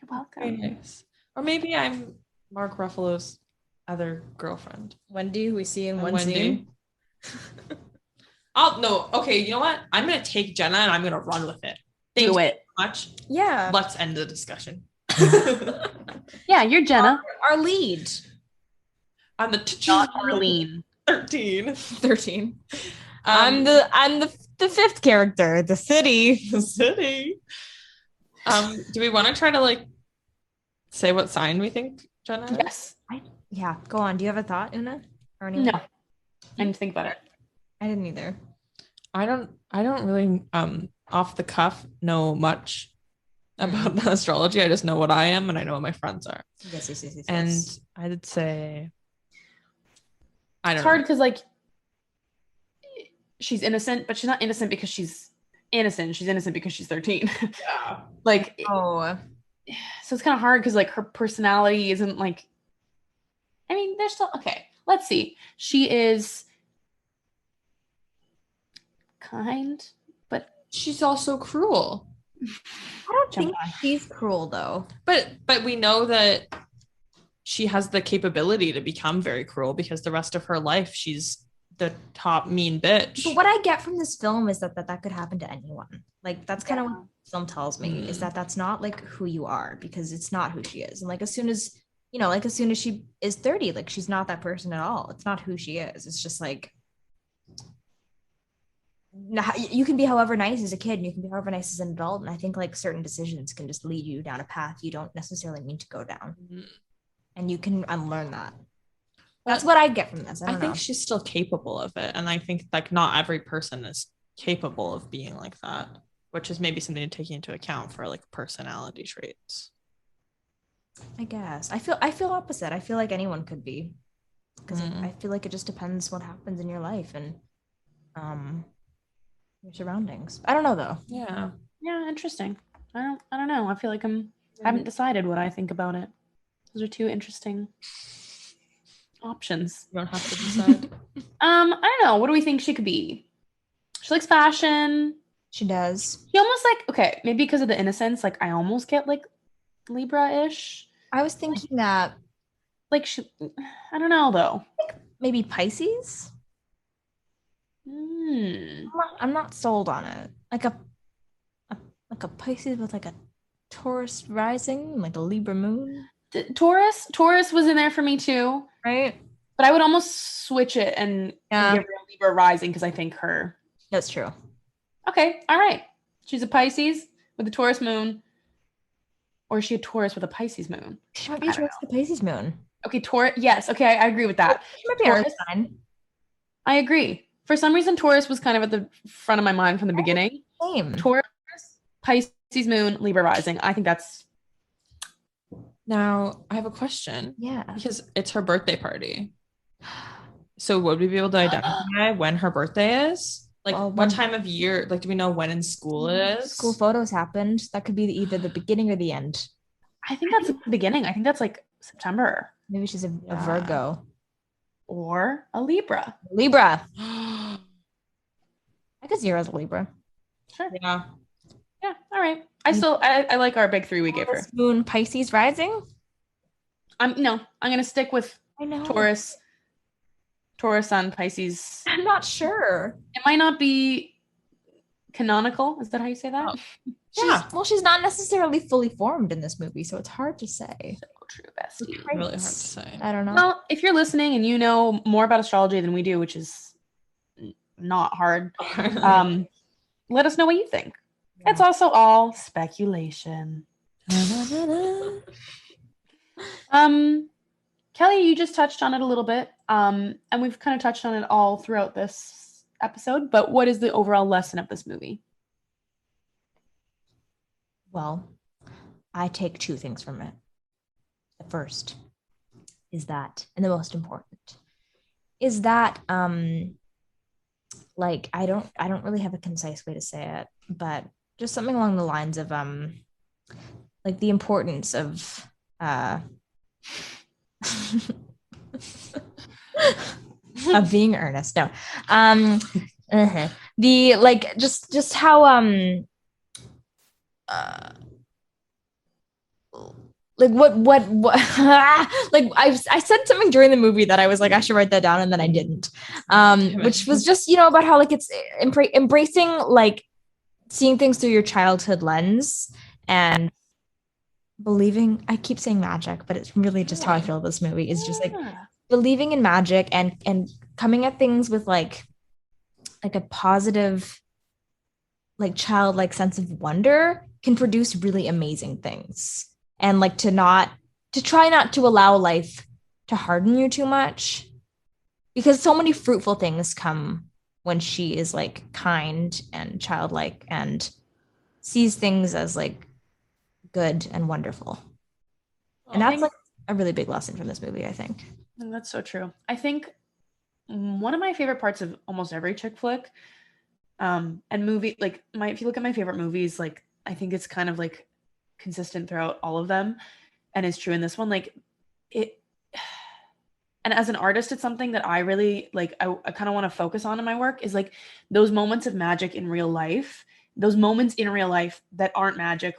You're welcome. Very nice. Or maybe I'm Mark Ruffalo's other girlfriend. Wendy, who we see in one scene. Okay, you know what? I'm going to take Jenna and I'm going to run with it. Do it. So much. Yeah. Let's end the discussion. Yeah, you're Jenna. Our lead. I'm the not Arlene. 13. I'm the fifth character, the city. The city. Do we want to try to like say what sign we think Jenna is? Yes. Yeah, go on. Do you have a thought, Una? Or anyone? No. I didn't think about it. I didn't either. I don't really off the cuff know much about the astrology. I just know what I am and I know what my friends are. Yes. And I would say it's hard because like she's innocent, but she's not innocent because she's innocent. She's innocent because she's 13. Yeah. Like so it's kind of hard because like her personality isn't like, I mean, they're still okay. Let's see. She is kind, but she's also cruel. I don't think she's cruel though. But we know that she has the capability to become very cruel because the rest of her life she's the top mean bitch. But what I get from this film is that could happen to anyone. Like that's kind of what the film tells me is that that's not like who you are because it's not who she is. And like as soon as she is 30, like she's not that person at all. It's not who she is. It's just like you can be however nice as a kid and you can be however nice as an adult. And I think like certain decisions can just lead you down a path you don't necessarily mean to go down. Mm-hmm. And you can unlearn that. That's what I get from this. I think she's still capable of it. And I think like not every person is capable of being like that, which is maybe something to take into account for like personality traits. I guess. I feel opposite. I feel like anyone could be. Because I feel like it just depends what happens in your life and your surroundings. I don't know though. Yeah. Yeah, interesting. I don't know. I feel like I haven't decided what I think about it. Those are two interesting options. You don't have to decide. I don't know. What do we think she could be? She likes fashion. She does. She almost like, okay, maybe because of the innocence, like I almost get like Libra-ish. I was thinking that like she, I don't know though. Maybe Pisces? I'm not sold on it. Like a Pisces with like a Taurus rising, like a Libra moon. Taurus was in there for me too, right? But I would almost switch it and give her a Libra rising because I think her. That's true. Okay, all right. She's a Pisces with a Taurus moon, or is she a Taurus with a Pisces moon? She might be a Taurus with a Pisces moon. Okay, Taurus. Yes. Okay, I agree with that. She might be an earth sign. I agree. For some reason, Taurus was kind of at the front of my mind from the beginning. Same. Taurus, Pisces moon, Libra rising. I think that's. Now, I have a question. Yeah. Because it's her birthday party. So would we be able to identify when her birthday is? Like, what time of year? Like, do we know when in school it is? School photos happened. That could be either the beginning or the end. I think that's the beginning. I think that's like September. Maybe she's a Virgo. Or a Libra. Libra. I could see her as a Libra. Sure. Yeah. Yeah. All right. I like our big 3 we gave her. Moon Pisces rising. I'm gonna stick with Taurus Sun, Pisces. I'm not sure. It might not be canonical. Is that how you say that? She's not necessarily fully formed in this movie, so it's hard to say. So true, bestie. Really hard to say. I don't know. Well, if you're listening and you know more about astrology than we do, which is not hard, let us know what you think. Yeah. It's also all speculation. Kelly, you just touched on it a little bit, and we've kind of touched on it all throughout this episode, but what is the overall lesson of this movie? Well, I take 2 things from it. The first is that, and the most important, is that like I don't really have a concise way to say it, but just something along the lines of like the importance of of being earnest. No. The like just how like what like I said something during the movie that I was like I should write that down, and then I didn't, which was just about how like it's embracing like seeing things through your childhood lens and believing. I keep saying magic, but it's really just how I feel this movie is just like believing in magic and coming at things with like a positive like childlike sense of wonder can produce really amazing things. And like to try not to allow life to harden you too much, because so many fruitful things come when she is like kind and childlike and sees things as like good and wonderful. And that's like a really big lesson from this movie, I think. That's so true. I think one of my favorite parts of almost every chick flick and movie, like if you look at my favorite movies, like I think it's kind of like consistent throughout all of them, and it's true in this one. Like it, and as an artist, it's something that I really like. I kind of want to focus on in my work is like those moments of magic in real life, those moments in real life that aren't magic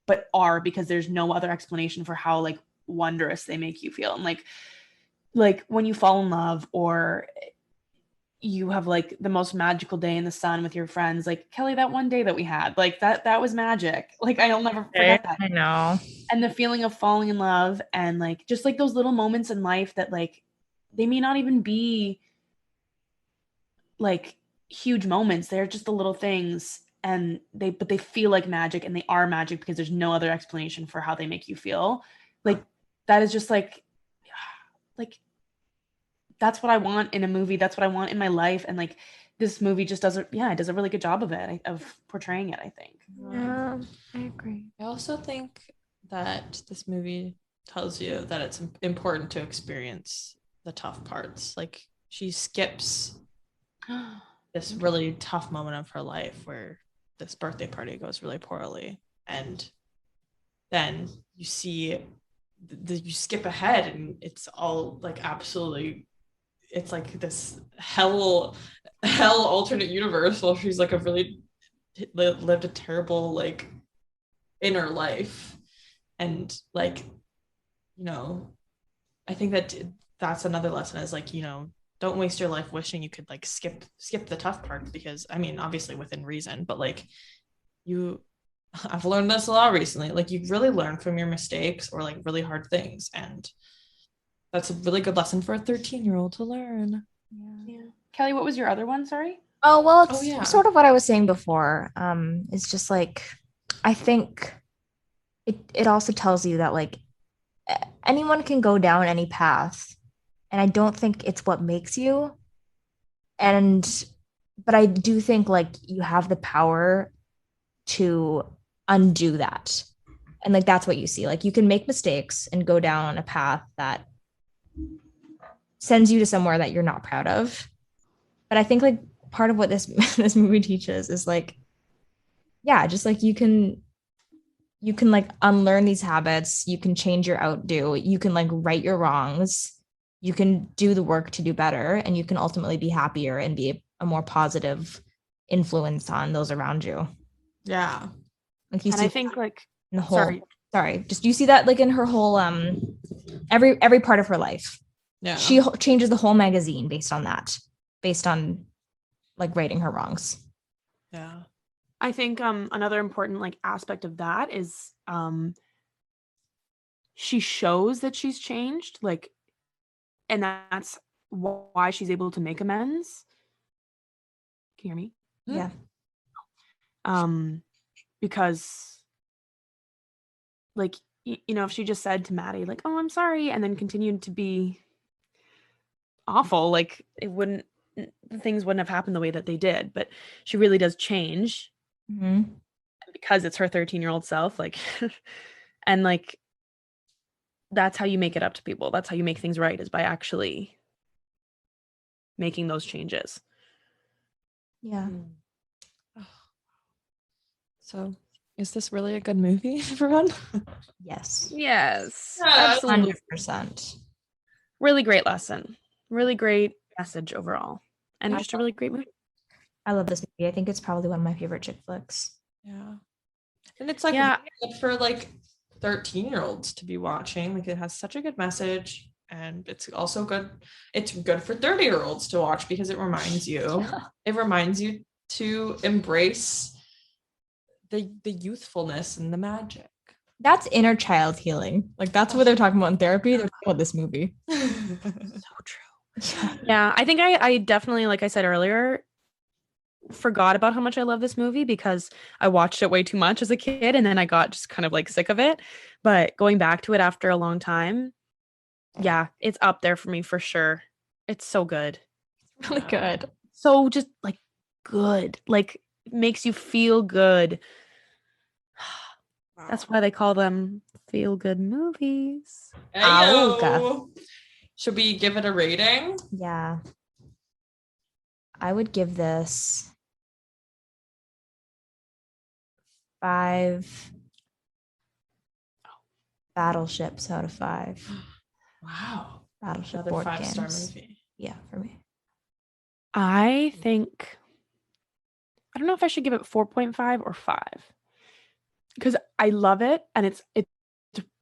but are because there's no other explanation for how like wondrous they make you feel. And like when you fall in love, or you have like the most magical day in the sun with your friends, like Kelly, that one day that we had, like that was magic. Like I'll never forget that. I know. And the feeling of falling in love, and like just like those little moments in life that like they may not even be like huge moments, they're just the little things, and they feel like magic, and they are magic because there's no other explanation for how they make you feel. Like that is just like that's what I want in a movie. That's what I want in my life. And like this movie just does it does a really good job of it, of portraying it, I think. Yeah, I agree. I also think that this movie tells you that it's important to experience the tough parts. Like she skips this really tough moment of her life where this birthday party goes really poorly, and then you see you skip ahead and it's all like absolutely, it's like this hell alternate universe while she's like lived a terrible like inner life. And like, I think that's another lesson is like, don't waste your life wishing you could like skip the tough parts, because I mean obviously within reason, but like I've learned this a lot recently, like you really learn from your mistakes or like really hard things, and that's a really good lesson for a 13-year-old to learn. Yeah. Kelly, what was your other one? Sorry. Oh, well, it's sort of what I was saying before. It's just like, I think it also tells you that like anyone can go down any path, and I don't think it's what makes you. But I do think like you have the power to undo that. And like that's what you see. Like you can make mistakes and go down a path that sends you to somewhere that you're not proud of. But I think like part of what this this movie teaches is like, yeah, just like you can like unlearn these habits, you can change your outdo, you can like right your wrongs, you can do the work to do better, and you can ultimately be happier and be a more positive influence on those around you. Yeah. Like you And see I think like in the whole just you see that like in her whole every part of her life. Yeah. She changes the whole magazine based on that, based on like righting her wrongs. Yeah. I think another important like aspect of that is she shows that she's changed, like, and that's why she's able to make amends. Can you hear me? Yeah. Because like you know, if she just said to Maddie like, "Oh, I'm sorry," and then continued to be awful, like things wouldn't have happened the way that they did. But she really does change because it's her 13-year-old self, like, and like that's how you make it up to people. That's how you make things right, is by actually making those changes. Yeah. So, is this really a good movie, everyone? Yes. Yes, Yeah, absolutely. 100%. Really great lesson. Really great message overall. And just a really great movie. I love this movie. I think it's probably one of my favorite chick flicks. Yeah. And it's like good for like 13-year-olds to be watching. Like it has such a good message, and it's also good. It's good for 30-year-olds to watch because it reminds you. It reminds you to embrace the youthfulness and the magic. That's inner child healing. Like that's what they're talking about in therapy. They're talking about this movie. So true. Yeah, I think I definitely, like I said earlier, forgot about how much I love this movie because I watched it way too much as a kid, and then I got just kind of like sick of it. But going back to it after a long time, yeah, it's up there for me for sure. It's so good. Really good. So just like good. Like makes you feel good. That's why they call them feel good movies. Ayo. Should we give it a rating? Yeah. I would give this 5 battleships out of 5. Wow. Battleship Another board 5-star games. movie. Yeah, for me. I think I don't know if I should give it 4.5 or 5. Because I love it, and it's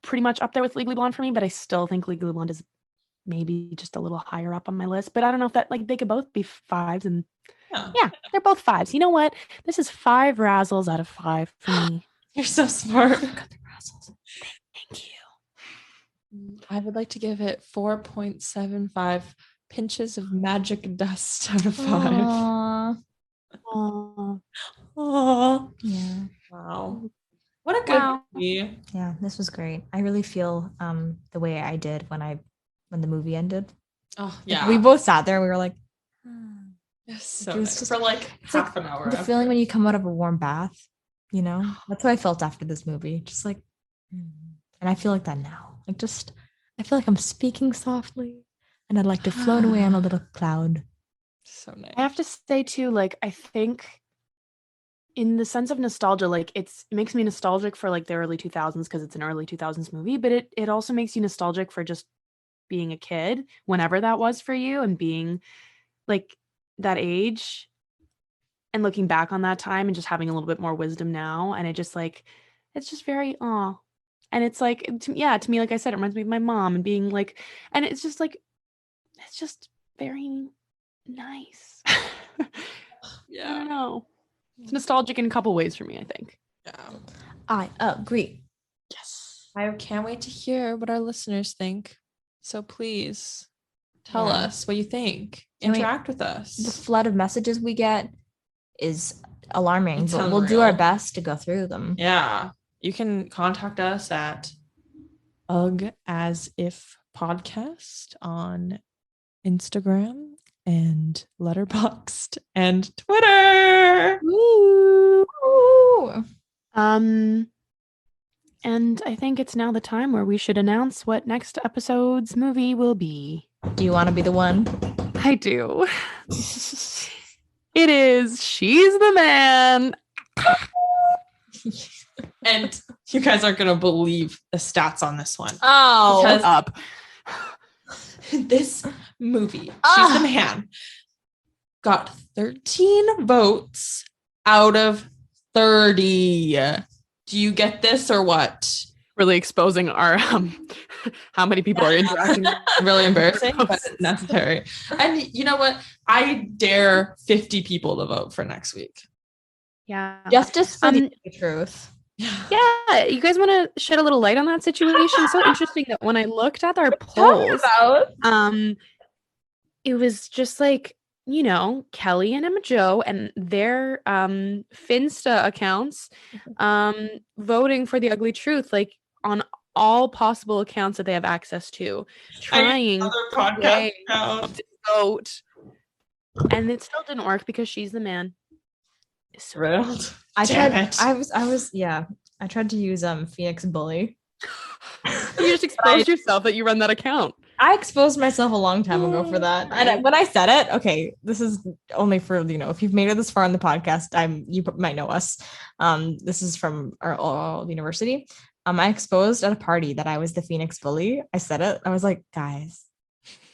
pretty much up there with Legally Blonde for me, but I still think Legally Blonde is maybe just a little higher up on my list. But I don't know if that, like, they could both be 5s, and yeah, they're both 5s. You know what? This is 5 razzles out of 5 for me. You're so smart. Got the razzles. Thank you. I would like to give it 4.75 pinches of magic dust out of 5. Aww. Aww. Aww. Yeah. Wow. What a good movie. Yeah, this was great. I really feel the way I did when the movie ended. Oh, yeah. Like, we both sat there and we were like, It's so it was nice. just For like half an hour. The feeling when you come out of a warm bath, you know? That's what I felt after this movie. Just like, and I feel like that now. Like just, I feel like I'm speaking softly and I'd like to float away on a little cloud. So nice. I have to say too, like, I think in the sense of nostalgia, like it makes me nostalgic for like the early 2000s because it's an early 2000s movie, but it also makes you nostalgic for just being a kid, whenever that was for you, and being like that age and looking back on that time and just having a little bit more wisdom now. And it just like, it's just very, and it's like, to me, like I said, it reminds me of my mom and being like, and it's just like, it's just very nice. Yeah. I don't know. It's nostalgic in a couple ways for me, I think. Yeah. I agree. Yes. I can't wait to hear what our listeners think. So please tell us what you think. Interact with us. The flood of messages we get is alarming, It's but we'll do our best to go through them. Yeah. You can contact us at ughasifpodcast on Instagram and Letterboxd and Twitter. Woo! And I think it's now the time where we should announce what next episode's movie will be. Do you want to be the one? I do. It is She's the Man. And you guys aren't going to believe the stats on this one. Oh, Because Up. this movie, She's the Man, got 13 votes out of 30. Do you get this or what? Really exposing our how many people are interacting. Really embarrassing, but necessary. And you know what? I dare 50 people to vote for next week. Yeah. justice for the truth. Yeah. You guys want to shed a little light on that situation? So interesting that when I looked at our polls, it was just like, you know, Kelly and Emma Joe and their Finsta accounts voting for the ugly truth, like on all possible accounts that they have access to, trying podcast to vote, and it still didn't work because She's the Man. So Thrilled. I Damn tried. it. I tried to use Phoenix Bully. you just exposed yourself that you run that account. I exposed myself a long time ago for that. And when I said it, okay, this is only for, you know, if you've made it this far in the podcast, you might know us. This is from our old university. I exposed at a party that I was the Phoenix Bully. I said it. I was like, guys,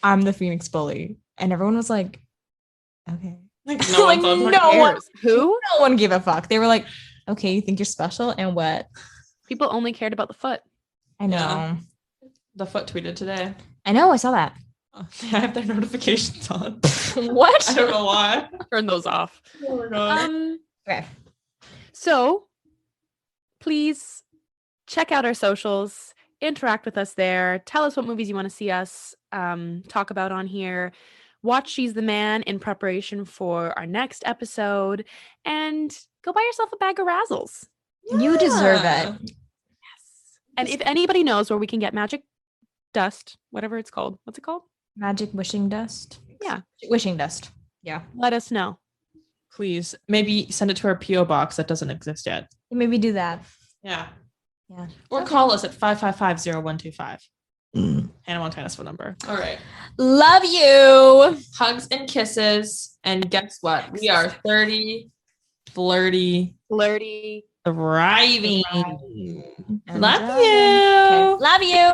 I'm the Phoenix Bully. And everyone was like, okay. Like Like, Who? No one gave a fuck. They were like, okay, you think you're special? And what? People only cared about the foot. I know. Yeah. The Foot tweeted today. I know. I saw that. They have their notifications on. What? I don't know why. Turn those off. Oh my god. Okay. So please check out our socials, interact with us there, tell us what movies you want to see us talk about on here. Watch She's the Man in preparation for our next episode, and go buy yourself a bag of Razzles. You deserve it. Yes. And if anybody knows where we can get magic dust, whatever it's called, what's it called? Magic wishing dust. Yeah. Wishing dust. Yeah. Let us know. Please, maybe send it to our P.O. box that doesn't exist yet. Maybe do that. Yeah. Yeah. Or call us at 555-0125. Hannah Montana's phone number. All right. Love you. Hugs and kisses. And guess what? We are 30, flirty, thriving. And Love driving. you. Okay. Love you.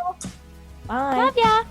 Bye. Love ya.